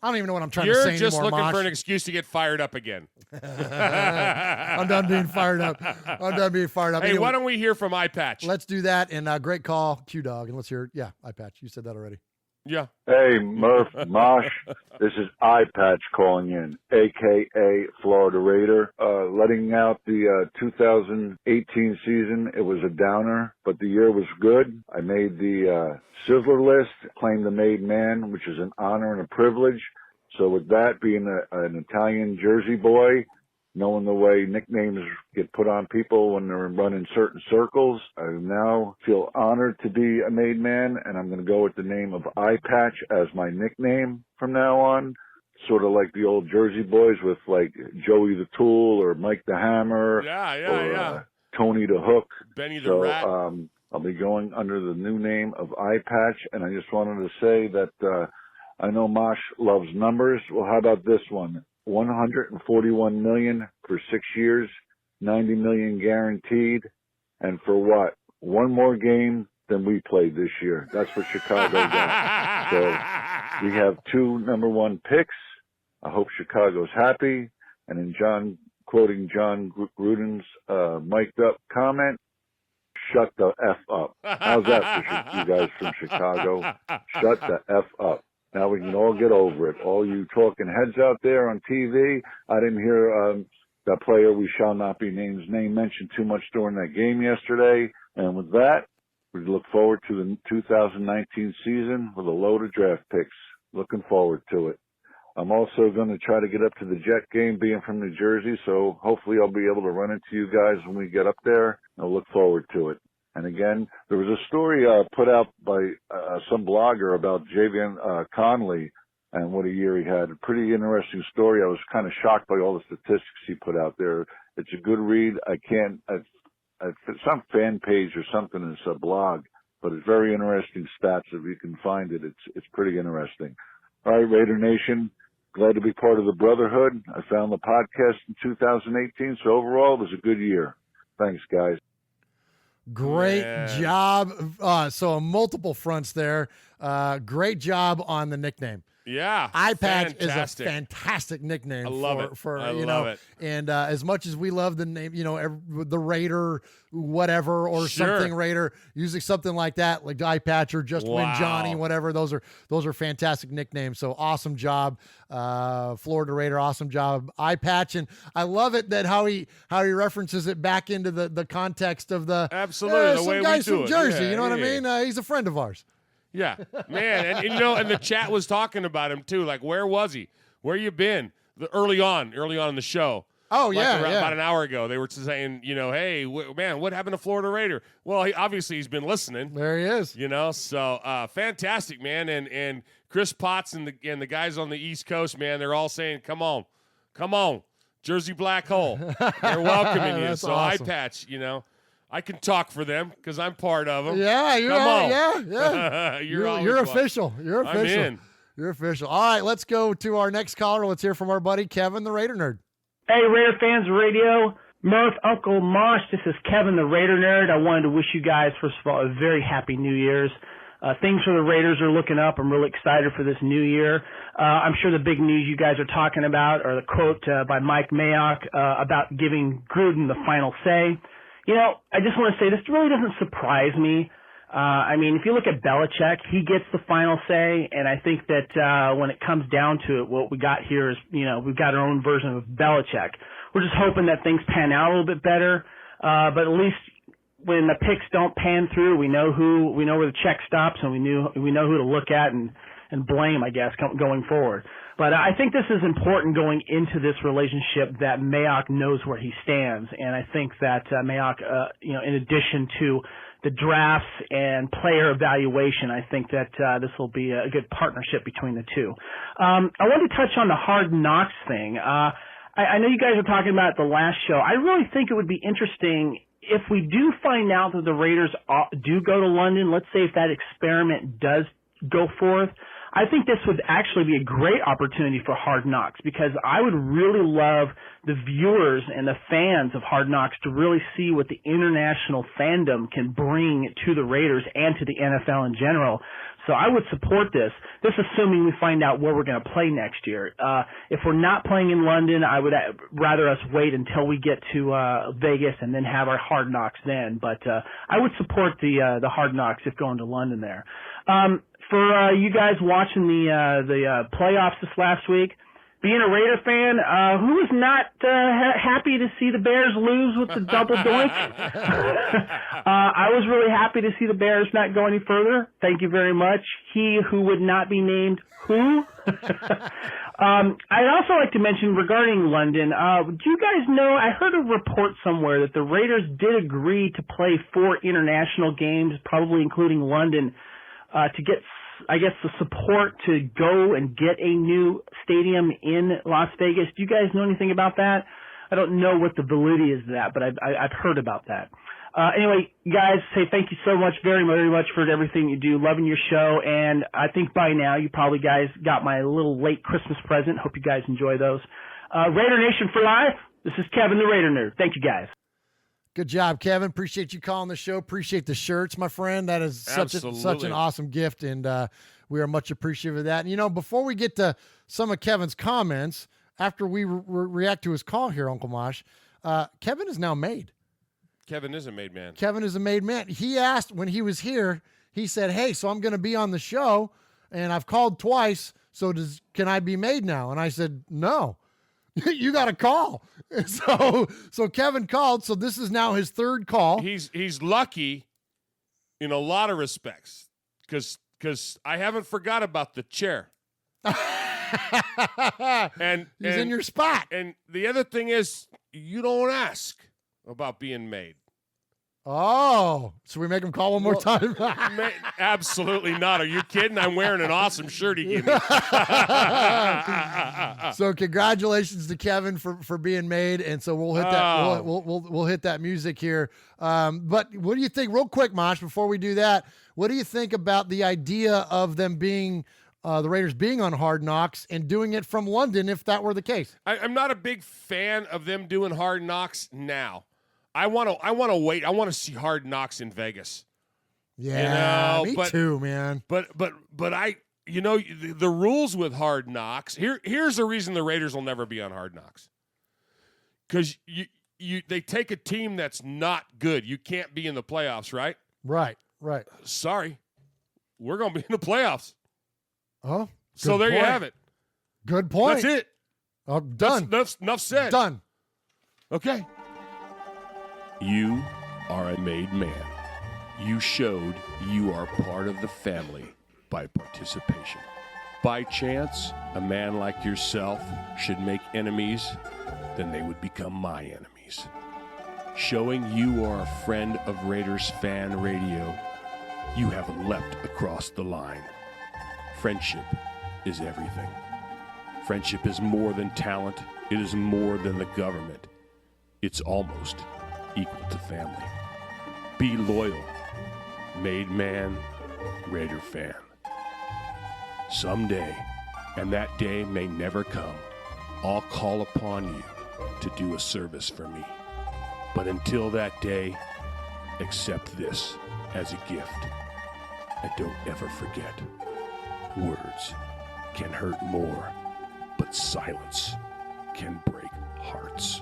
I don't even know what I'm trying to say anymore. You're just looking Mosh. for an excuse to get fired up again. I'm done being fired up. Hey, anyway, why don't we hear from iPatch? Let's do that. And great call, Q-Dog. And let's hear it. Yeah, iPatch. You said that already. Yeah. Hey, Murph, Mosh, this is iPatch calling in, a.k.a. Florida Raider. Letting out the 2018 season, it was a downer, but the year was good. I made the Sizzler list, claimed the made man, which is an honor and a privilege. So with that, being an Italian Jersey boy, knowing the way nicknames get put on people when they're running certain circles, I now feel honored to be a made man, and I'm going to go with the name of iPatch as my nickname from now on, sort of like the old Jersey boys with like Joey the Tool or Mike the Hammer, or Tony the Hook. Benny the Rat. I'll be going under the new name of iPatch, and I just wanted to say that I know Mosh loves numbers. Well, how about this one? $141 million for 6 years, $90 million guaranteed, and for what? One more game than we played this year. That's what Chicago got. So we have 2 number 1 picks. I hope Chicago's happy. And in quoting John Gruden's mic'd up comment, shut the F up. How's that for you guys from Chicago? Shut the F up. Now we can all get over it. All you talking heads out there on TV, I didn't hear that player, we shall not be named's name mentioned too much during that game yesterday. And with that, we look forward to the 2019 season with a load of draft picks. Looking forward to it. I'm also going to try to get up to the Jet game, being from New Jersey, so hopefully I'll be able to run into you guys when we get up there. I'll look forward to it. And again, there was a story put out by some blogger about Javian Conley and what a year he had. A pretty interesting story. I was kind of shocked by all the statistics he put out there. It's a good read. It's some fan page or something. It's a blog, but it's very interesting stats. If you can find it, it's pretty interesting. All right, Raider Nation, glad to be part of the Brotherhood. I found the podcast in 2018, so overall it was a good year. Thanks, guys. Great job. So on multiple fronts there. Great job on the nickname. Yeah, Eye Patch fantastic. is a fantastic nickname. I love it. For I you love know, it. and as much as we love the name, you know, the Raider, whatever, or Sure. something Raider, using something like that, like Eye Patch or Just Win Johnny, whatever. Those are fantastic nicknames. So awesome job, Florida Raider. Awesome job, Eye Patch, and I love it that how he references it back into the context of the absolutely the some way guys we do from it. Jersey. Yeah, You know what I yeah. mean? He's a friend of ours. Yeah, man, and you know, and the chat was talking about him too. Like, where was he? Where you been? Early on in the show. Oh, Like yeah, yeah. about an hour ago, they were saying, you know, hey, man, what happened to Florida Raider? Well, obviously he's been listening. There he is. You know, so fantastic, man, and Chris Potts and the guys on the East Coast, man, they're all saying, come on, Jersey Black Hole, they're welcoming you. That's So awesome. Eye Patch, you know. I can talk for them because I'm part of them. Yeah, you Come are. on. Yeah. You're official. You're I'm official. in. You're official. All right, let's go to our next caller. Let's hear from our buddy Kevin, the Raider Nerd. Hey, Raider Fans Radio, Murph, Uncle Mosh, this is Kevin, the Raider Nerd. I wanted to wish you guys, first of all, a very happy New Year's. Things for the Raiders are looking up. I'm really excited for this new year. I'm sure the big news you guys are talking about are the quote by Mike Mayock about giving Gruden the final say. You know, I just want to say this really doesn't surprise me. I mean, if you look at Belichick, he gets the final say, and I think that when it comes down to it, what we got here is, you know, we've got our own version of Belichick. We're just hoping that things pan out a little bit better, but at least when the picks don't pan through, we know where the check stops, and we know who to look at and blame, I guess, going forward. But I think this is important going into this relationship that Mayock knows where he stands, and I think that Mayock, you know, in addition to the drafts and player evaluation, I think that this will be a good partnership between the two. I wanted to touch on the Hard Knocks thing. I know you guys were talking about it the last show. I really think it would be interesting if we do find out that the Raiders do go to London. Let's say if that experiment does go forth, I think this would actually be a great opportunity for Hard Knocks, because I would really love the viewers and the fans of Hard Knocks to really see what the international fandom can bring to the Raiders and to the NFL in general. So I would support this. This assuming we find out where we're going to play next year. If we're not playing in London, I would rather us wait until we get to Vegas and then have our Hard Knocks then. But I would support the Hard Knocks if going to London there. For you guys watching the playoffs this last week, being a Raider fan, who was not happy to see the Bears lose with the double doink? I was really happy to see the Bears not go any further. Thank you very much. He who would not be named who? I'd also like to mention regarding London, do you guys know, I heard a report somewhere that the Raiders did agree to play 4 international games, probably including London, to get, I guess, the support to go and get a new stadium in Las Vegas. Do you guys know anything about that? I don't know what the validity is of that, but I've heard about that. Anyway, guys, say thank you so much, very, very much for everything you do. Loving your show, and I think by now you probably guys got my little late Christmas present. Hope you guys enjoy those. Raider Nation for life. This is Kevin the Raider Nerd. Thank you, guys. Good job, Kevin. Appreciate you calling the show. Appreciate the shirts, my friend. That is such an awesome gift, and we are much appreciative of that. And, you know, before we get to some of Kevin's comments, after we react to his call here, Uncle Mosh, Kevin is now made. Kevin is a made man. Kevin is a made man. He asked when he was here, he said, hey, so I'm going to be on the show, and I've called twice, so can I be made now? And I said, no. You got to call. So Kevin called. So this is now his third call. He's lucky in a lot of respects because I haven't forgot about the chair. And he's in your spot. And the other thing is, you don't ask about being made. Oh, so we make him call one more time? Absolutely not. Are you kidding? I'm wearing an awesome shirt he gave me. So congratulations to Kevin for being made, and so we'll hit that. We'll hit that music here. But what do you think, real quick, Mosh? Before we do that, what do you think about the idea of them being the Raiders being on Hard Knocks and doing it from London, if that were the case? I'm not a big fan of them doing Hard Knocks now. I want to wait. I want to see Hard Knocks in Vegas. Yeah, me too, man. But I, the rules with Hard Knocks. Here's the reason the Raiders will never be on Hard Knocks. Because they take a team that's not good. You can't be in the playoffs, right? Right. Sorry, we're gonna be in the playoffs. Oh, so there you have it. Good point. That's it. Done. That's enough said. Done. Okay. You are a made man. You showed you are part of the family by participation. By chance, a man like yourself should make enemies, then they would become my enemies. Showing you are a friend of Raiders Fan Radio, you have leapt across the line. Friendship is everything. Friendship is more than talent. It is more than the government. It's almost equal to family. Be loyal. Made man, Raider fan. Someday, and that day may never come, I'll call upon you to do a service for me. But until that day, accept this as a gift. And don't ever forget, words can hurt more, but silence can break hearts.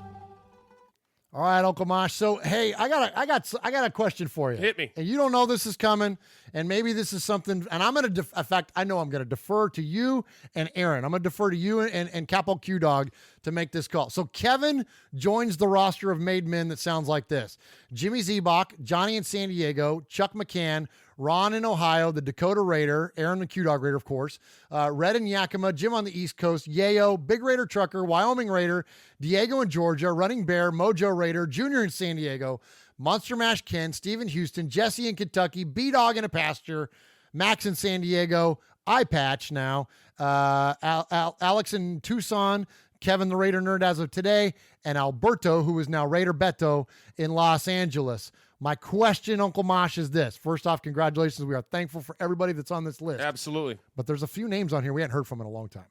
All right, Uncle Mosh. So, hey, I got a question for you. Hit me. And you don't know this is coming, and maybe this is something. And I'm gonna, in fact, I know I'm gonna defer to you and Aaron. I'm gonna defer to you and Capo Q Dog to make this call. So, Kevin joins the roster of made men that sounds like this: Jimmy Zebach, Johnny in San Diego, Chuck McCann, Ron in Ohio, the Dakota Raider, Aaron the Q-Dog Raider, of course, Red in Yakima, Jim on the East Coast, Yayo, Big Raider Trucker, Wyoming Raider, Diego in Georgia, Running Bear, Mojo Raider, Junior in San Diego, Monster Mash Ken, Steve in Houston, Jesse in Kentucky, B-Dog in a pasture, Max in San Diego, Eye Patch now, Alex in Tucson, Kevin the Raider Nerd as of today, and Alberto, who is now Raider Beto in Los Angeles. My question, Uncle Mosh, is this. First off, congratulations. We are thankful for everybody that's on this list. Absolutely. But there's a few names on here we hadn't heard from in a long time.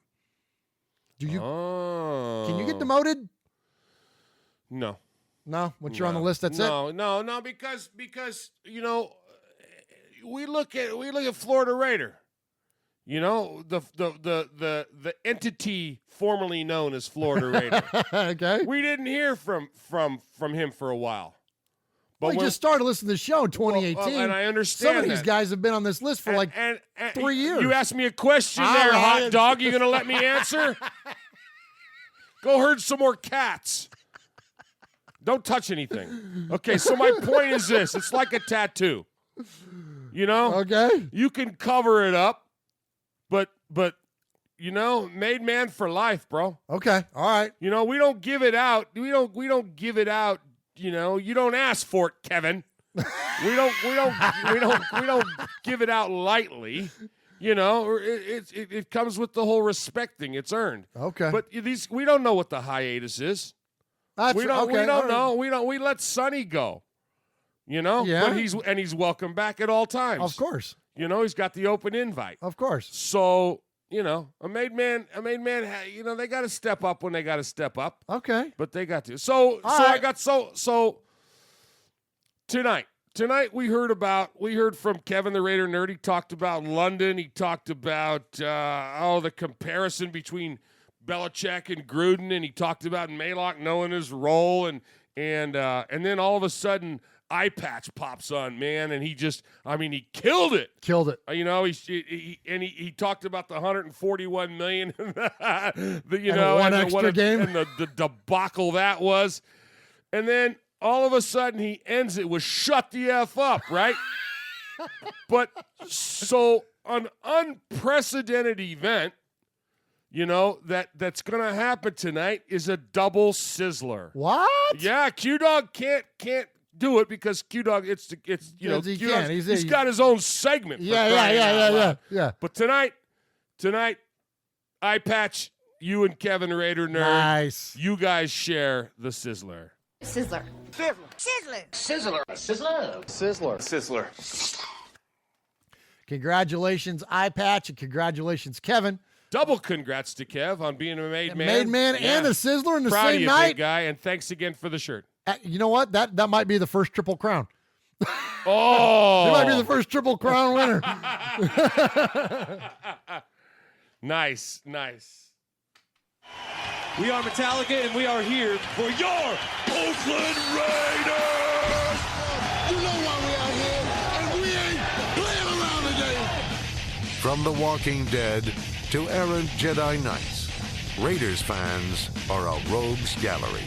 Can you get demoted? No. No? Once you're on the list, that's it? No, because we look at Florida Raider. The entity formerly known as Florida Raider. Okay. We didn't hear from him for a while. But we just started listening to the show in 2018. Well, and I understand some of these guys have been on this list for 3 years. You asked me a question there, hot dog. You going to let me answer? Go herd some more cats. Don't touch anything. Okay, so my point is this. It's like a tattoo. Okay. You can cover it up, but made man for life, bro. Okay. All right. We don't give it out. We don't give it out. You don't ask for it, Kevin. We don't give it out lightly. It comes with the whole respecting. It's earned. Okay. But we don't know what the hiatus is. We don't know. We let Sonny go. Yeah. But he's welcome back at all times. Of course. He's got the open invite. Of course. So, a made man, they got to step up when they got to step up. Okay. But they got to. So tonight we heard from Kevin the Raider Nerd. He talked about London. He talked about the comparison between Belichick and Gruden, and he talked about Maylock knowing his role, and then all of a sudden Eye Patch pops on, man, and he killed it. Killed it. He talked about the $141 million, game, and the debacle that was, and then all of a sudden he ends it with "shut the F up," right? But so an unprecedented event. that's going to happen tonight is a double sizzler. What? Yeah, Q-Dog can't do it because Q-Dog, he's got his own segment. Yeah. But tonight, Eye Patch, you and Kevin Raider Nerd, nice. You guys share the sizzler. Sizzler. Sizzler. Sizzler. Sizzler. Sizzler. Sizzler. Congratulations, Eye Patch, and congratulations, Kevin. Double congrats to Kev on being a made man. Made man and a sizzler in the Proud same of you, night. big guy, and thanks again for the shirt. You know what? That might be the first Triple Crown. Oh. It might be the first Triple Crown winner. Nice. We are Metallica, and we are here for your Oakland Raiders! You know why we are here, and we ain't playing around today. From The Walking Dead to errant Jedi Knights, Raiders fans are a rogues gallery.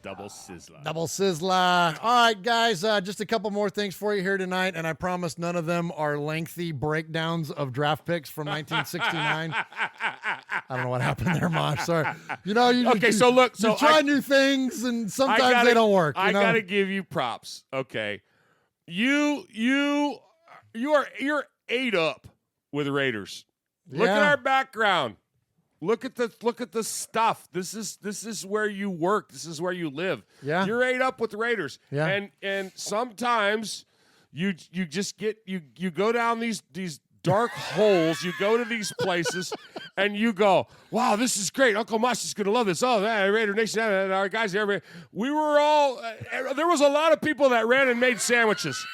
Double sizzler. Double sizzler. All right, guys, just a couple more things for you here tonight, and I promise none of them are lengthy breakdowns of draft picks from 1969. I don't know what happened there, Mosh. Sorry. You try new things, and sometimes they don't work. I gotta give you props. Okay, you're 8 up with Raiders. Look at our background. Look at the stuff. This is where you work. This is where you live. Yeah. You're 8 up with the Raiders. Yeah. And sometimes you just get you go down these dark holes. You go to these places and you go, wow, this is great. Uncle Mosh is gonna love this. Oh, Raider Nation, our guys there. We were all there was a lot of people that ran and made sandwiches.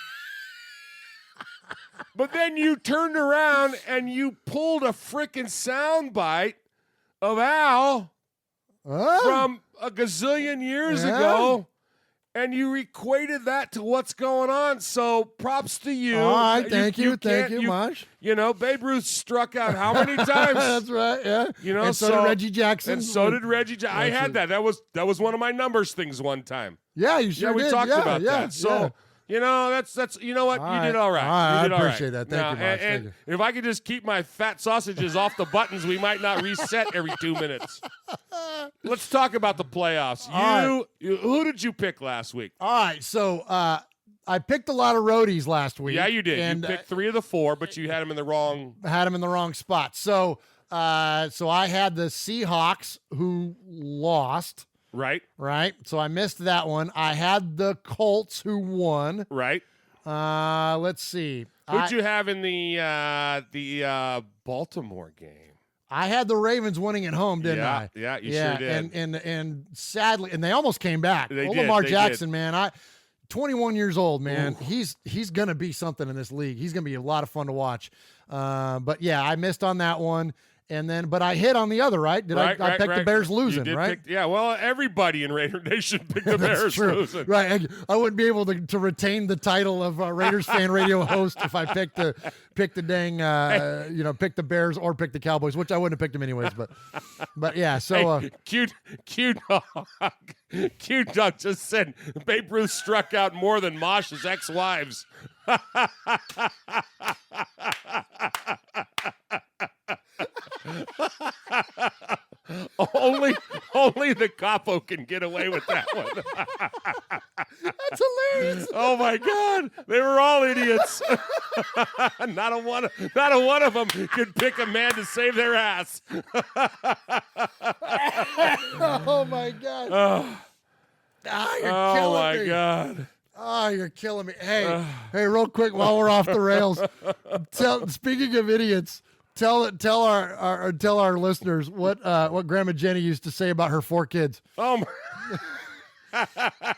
But then you turned around and you pulled a frickin' soundbite of Al from a gazillion years ago, and you equated that to what's going on. So props to you. All right, thank you, Mosh. Babe Ruth struck out how many times? That's right, yeah. And so did Reggie Jackson. And so did Reggie Jackson. I had that. That was one of my numbers things one time. Yeah, you sure did. We talked about that. So. That's you know what? You did all right. I You did all right. appreciate that. Thank you, Mosh. Thank you. If I could just keep my fat sausages off the buttons, we might not reset every 2 minutes. Let's talk about the playoffs. Who did you pick last week? All right, so I picked a lot of roadies last week. Yeah, you did. And, you picked 3 of the 4, but you had them in the wrong. Had them in the wrong spot. So I had the Seahawks who lost. Right. So I missed that one. I had the Colts who won. Right. Let's see. Who'd you have in the Baltimore game? I had the Ravens winning at home, didn't I? Yeah, you sure did. And sadly, and they almost came back. They did. Lamar They Jackson, did. man, 21 years old, man. Ooh. He's gonna be something in this league. He's gonna be a lot of fun to watch. But yeah, I missed on that one. But I hit on the other, right? I picked the Bears losing, right? Well, everybody in Raider Nation picked the That's Bears true. losing. Right. I wouldn't be able to retain the title of Raiders fan radio host if I picked the pick the Bears or pick the Cowboys, which I wouldn't have picked them anyways. But yeah. So Q Dog just said Babe Ruth struck out more than Mosh's ex-wives. Only the capo can get away with that one. That's hilarious. Oh my God, they were all idiots. Not a one of them could pick a man to save their ass. Oh my God. Oh my God. Oh, you're killing me. Hey, real quick while we're off the rails. Speaking of idiots, tell our listeners what Grandma Jenny used to say about her 4 kids. Oh my.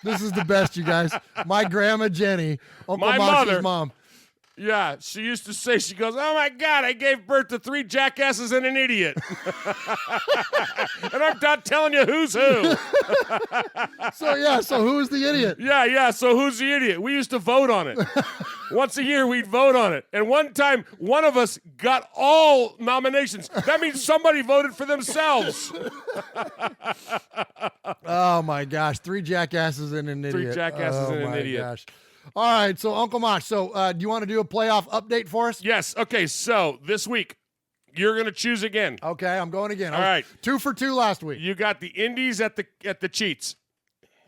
This is the best, you guys. My Grandma Jenny, Uncle My Mosh's mother. mom. Yeah, she used to say, she goes, oh, my God, I gave birth to 3 jackasses and an idiot. And I'm not telling you who's who. So who's the idiot? Yeah, so who's the idiot? We used to vote on it. Once a year, we'd vote on it. And one time, one of us got all nominations. That means somebody voted for themselves. Oh, my gosh. 3 jackasses and an idiot. 3 jackasses and an idiot. Gosh. All right, so Uncle Mosh, do you want to do a playoff update for us? Yes. Okay, so this week, you're going to choose again. Okay, I'm going again. All right. 2 for 2 last week. You got the Indies at the cheats.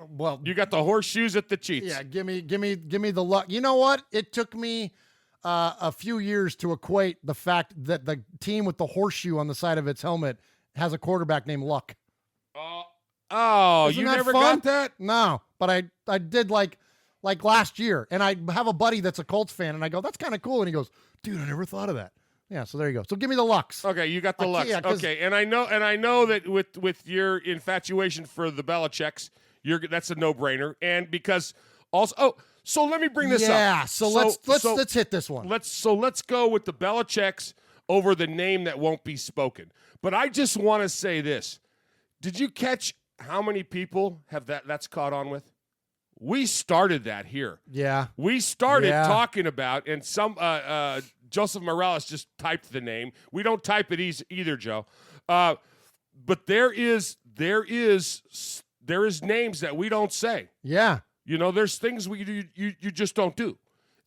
Well, you got the horseshoes at the cheats. Yeah, give me the luck. You know what? It took me a few years to equate the fact that the team with the horseshoe on the side of its helmet has a quarterback named Luck. Oh, Isn't you that never fun? got that? No, but I did like last year, and I have a buddy that's a Colts fan, and I go, that's kind of cool, and he goes, dude, I never thought of that. Yeah, so there you go. So give me the Lux. Okay, you got the Lux. Yeah, okay, and I know that with your infatuation for the Belichicks, that's a no-brainer, and because also so let me bring this up. Yeah, so let's hit this one. Let's go with the Belichicks over the name that won't be spoken. But I just want to say this: did you catch how many people have that's caught on with? We started that here. Yeah. We started talking about, and some Joseph Morales just typed the name. We don't type it either, Joe. But there is names that we don't say. Yeah. You know, there's things you just don't do.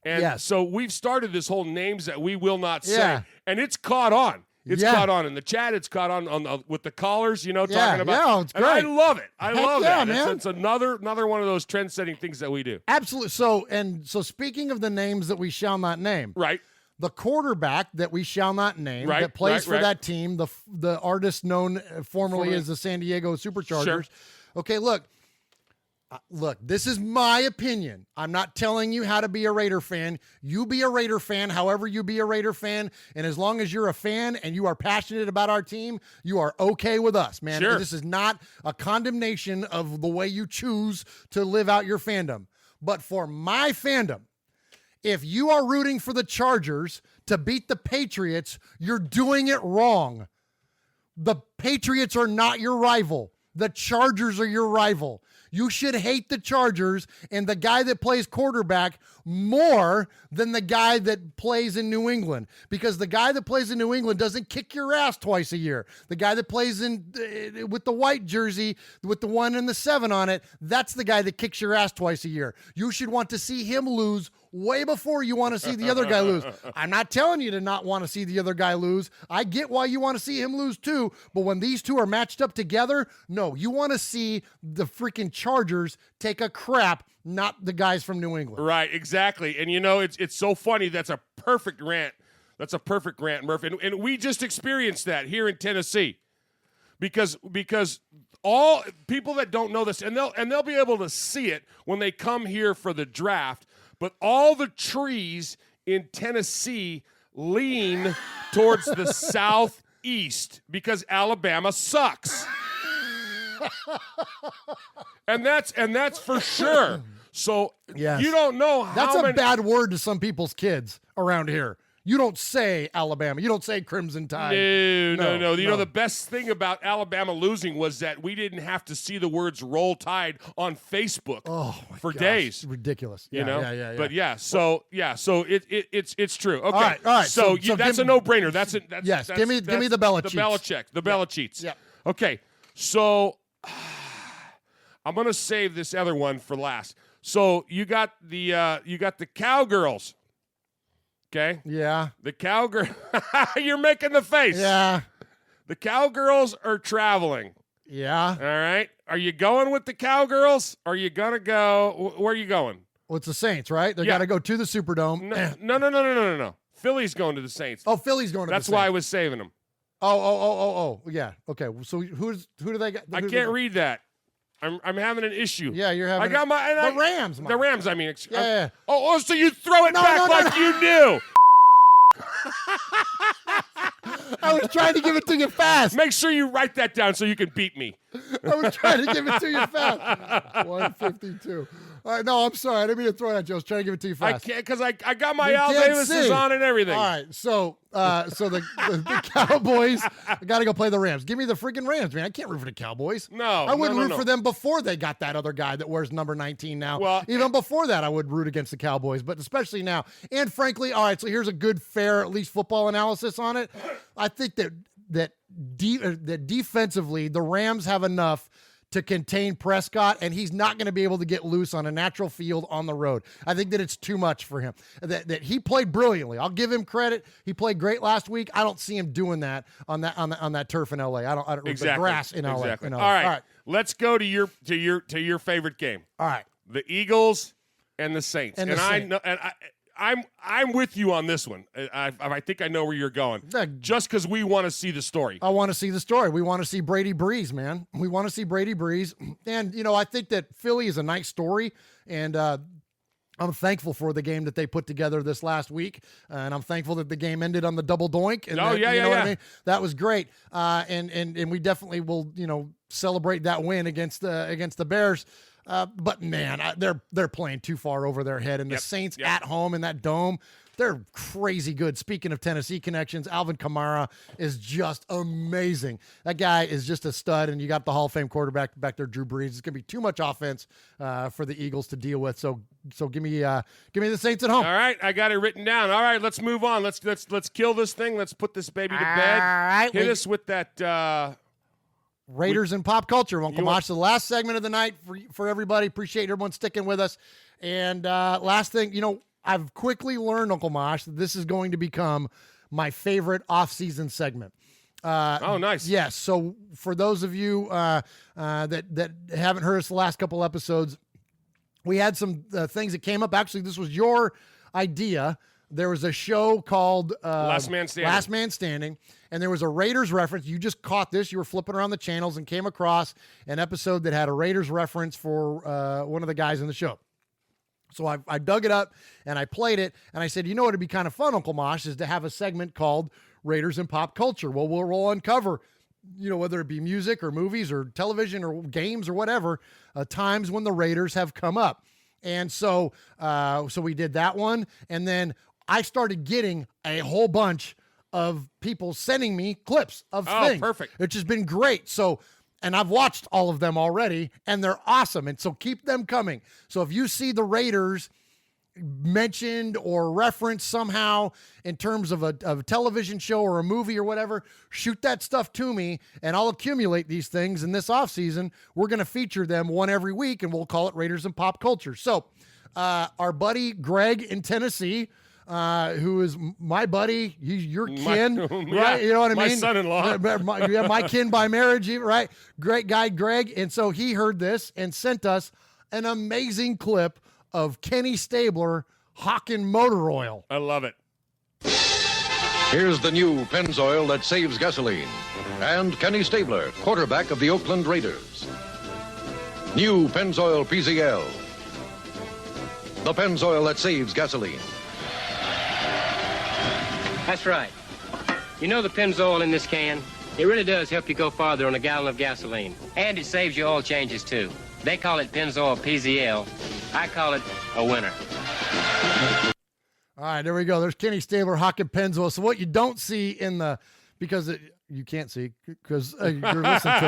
And so we've started this whole names that we will not say. And it's caught on. It's caught on in the chat. It's caught on with the callers, talking about. Yeah, it's great. And I love it. I love that. Man. It's another one of those trend-setting things that we do. Absolutely. So speaking of the names that we shall not name. Right. The quarterback that we shall not name that plays for that team, the artist known formerly as the San Diego Superchargers. Sure. Okay, look, this is my opinion. I'm not telling you how to be a Raider fan. You be a Raider fan however you be a Raider fan, and as long as you're a fan and you are passionate about our team, you are okay with us, man. Sure. This is not a condemnation of the way you choose to live out your fandom. But for my fandom, if you are rooting for the Chargers to beat the Patriots, you're doing it wrong. The Patriots are not your rival. The Chargers are your rival. You should hate the Chargers and the guy that plays quarterback more than the guy that plays in New England, because the guy that plays in New England doesn't kick your ass twice a year. The guy that plays with the white jersey with the 1 and the 7 on it, that's the guy that kicks your ass twice a year. You should want to see him lose way before you want to see the other guy lose. I'm not telling you to not want to see the other guy lose. I get why you want to see him lose too, but when these two are matched up together, no, you want to see the freaking Chargers take a crap, not the guys from New England. Right, exactly. And it's so funny. That's a perfect rant. That's a perfect rant, Murph. And we just experienced that here in Tennessee. Because all people that don't know this, and they'll be able to see it when they come here for the draft, but all the trees in Tennessee lean towards the southeast because Alabama sucks. and that's for sure. So you don't know how that's a bad word to some people's kids around here. You don't say Alabama. You don't say Crimson Tide. No. You know, the best thing about Alabama losing was that we didn't have to see the words Roll Tide on Facebook for days. Ridiculous. Yeah. But so it's true. Okay. All right. So that's a no-brainer. That's give me the Belichick. The Belichicks. Yeah. Okay. So I'm going to save this other one for last. So you got the Cowgirls. Okay. Yeah. The Cowgirl. You're making the face. Yeah. The Cowgirls are traveling. Yeah. All right. Are you going with the Cowgirls? Or are you gonna go? Where are you going? Well, it's the Saints, right? They got to go to the Superdome. No. Philly's going to the Saints. Oh, Philly's going to the Saints. That's why I was saving them. Oh. Yeah. Okay. So who do they got? I can't read that. I'm having an issue. Yeah, you're having. I got the Rams. The Rams. I mean. Yeah. Oh, so you throw it back like you knew. I was trying to give it to you fast. Make sure you write that down so you can beat me. I was trying to give it to you fast. 152. All right, no, I'm sorry. I didn't mean to throw it at you. I was trying to give it to you fast. I can't because I got my You Al can't Davises see. on and everything. All right, so the Cowboys got to go play the Rams. Give me the freaking Rams, man. I can't root for the Cowboys. No, I wouldn't no, root no. for them before they got that other guy that wears number 19 now. Well, even before that, I would root against the Cowboys, but especially now. And frankly, all right, so here's a good, fair, at least football analysis on it. I think that defensively, the Rams have enough to contain Prescott, and he's not going to be able to get loose on a natural field on the road. I think that it's too much for him. That he played brilliantly. I'll give him credit. He played great last week. I don't see him doing that on that turf in LA. I don't Exactly. the grass in LA. Exactly. In LA. All right. Let's go to your favorite game. All right. The Eagles and the Saints. And the Saints. I know, and I'm with you on this one. I think I know where you're going. Just because we want to see the story. I want to see the story. We want to see Brady Breeze, man. We want to see Brady Breeze. And, I think that Philly is a nice story. And I'm thankful for the game that they put together this last week. And I'm thankful that the game ended on the double doink. And What I mean? That was great. And we definitely will, celebrate that win against the Bears. But man, they're playing too far over their head, and the Saints at home in that dome, they're crazy good. Speaking of Tennessee connections, Alvin Kamara is just amazing. That guy is just a stud, and you got the Hall of Fame quarterback back there, Drew Brees. It's gonna be too much offense for the Eagles to deal with. So give me the Saints at home. All right, I got it written down. All right, let's move on. Let's kill this thing. Let's put this baby to bed. All right, hit us with that. Raiders and pop culture. Uncle Mosh, the last segment of the night for everybody. Appreciate everyone sticking with us. And last thing, I've quickly learned, Uncle Mosh, that this is going to become my favorite off-season segment. Oh, nice. Yes. So for those of you that haven't heard us the last couple episodes, we had some things that came up. Actually, this was your idea. There was a show called Last Man Standing, and there was a Raiders reference. You just caught this. You were flipping around the channels and came across an episode that had a Raiders reference for one of the guys in the show. So I dug it up, and I played it, and I said, what would be kind of fun, Uncle Mosh, is to have a segment called Raiders and Pop Culture. Well, we'll uncover, whether it be music or movies or television or games or whatever, times when the Raiders have come up. And so we did that one, and then I started getting a whole bunch of people sending me clips of things. Perfect. Which has been great. So, and I've watched all of them already, and they're awesome. And so keep them coming. So if you see the Raiders mentioned or referenced somehow in terms of a television show or a movie or whatever, shoot that stuff to me, and I'll accumulate these things. In this offseason, we're going to feature them one every week, and we'll call it Raiders and Pop Culture. So our buddy Greg in Tennessee, who is my buddy, he's your kin, right? You know what I mean? My son-in-law. My kin by marriage, right? Great guy, Greg. And so he heard this and sent us an amazing clip of Kenny Stabler hawking motor oil. I love it. Here's the new Pennzoil that saves gasoline. And Kenny Stabler, quarterback of the Oakland Raiders. New Pennzoil PZL. The Pennzoil that saves gasoline. That's right. You know the Pennzoil in this can? It really does help you go farther on a gallon of gasoline. And it saves you oil changes, too. They call it Pennzoil PZL. I call it a winner. All right, there we go. There's Kenny Stabler hawking Pennzoil. So what you don't see in the, you can't see because you're listening to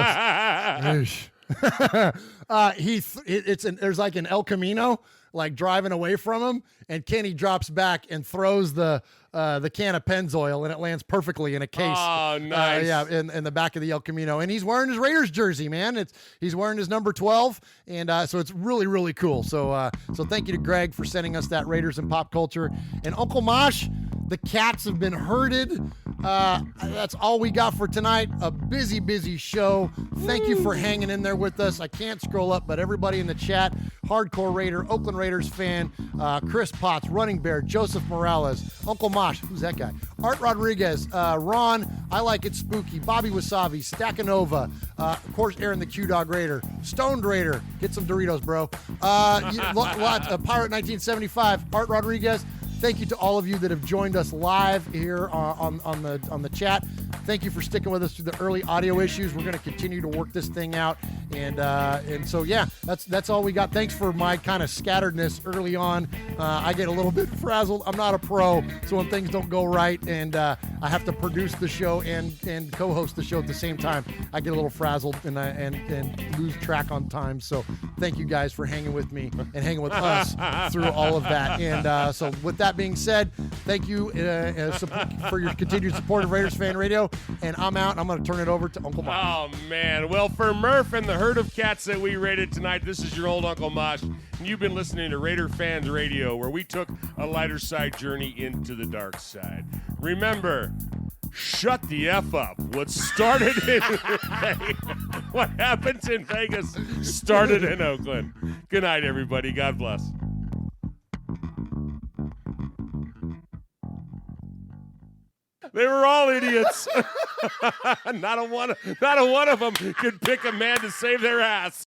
us. There's like an El Camino, like driving away from him, and Kenny drops back and throws the can of Pennzoil, and it lands perfectly in a case. Oh, nice. In the back of the El Camino, and he's wearing his Raiders jersey, man. He's wearing his number 12, and so it's really, really cool. So thank you to Greg for sending us that Raiders and Pop Culture. And Uncle Mosh, the cats have been herded. That's all we got for tonight. A busy, busy show. Thank you for hanging in there with us. I can't scroll up, but everybody in the chat, Hardcore Raider, Oakland Raiders fan, Chris Potts, Running Bear, Joseph Morales, Uncle Mosh, who's that guy? Art Rodriguez, Ron, I Like It Spooky, Bobby Wasabi, Stackanova, of course, Aaron the Q-Dog Raider, Stoned Raider, get some Doritos, bro. Pirate 1975, Art Rodriguez. Thank you to all of you that have joined us live here on the chat. Thank you for sticking with us through the early audio issues. We're going to continue to work this thing out And so yeah, that's all we got. Thanks for my kind of scatteredness early on. I get a little bit frazzled. I'm not a pro, so when things don't go right and I have to produce the show and co-host the show at the same time, I get a little frazzled and lose track on time. So thank you guys for hanging with me and hanging with us through all of that. And so with that being said, thank you for your continued support of Raiders Fan Radio. And I'm out. I'm going to turn it over to Uncle Mosh. Oh, man. Well, for Murph and the herd of cats that we raided tonight, this is your old Uncle Mosh. And you've been listening to Raider Fans Radio, where we took a lighter side journey into the dark side. Remember, shut the F up. What started in what happens in Vegas started in Oakland. Good night, everybody. God bless. They were all idiots. Not a one of them could pick a man to save their ass.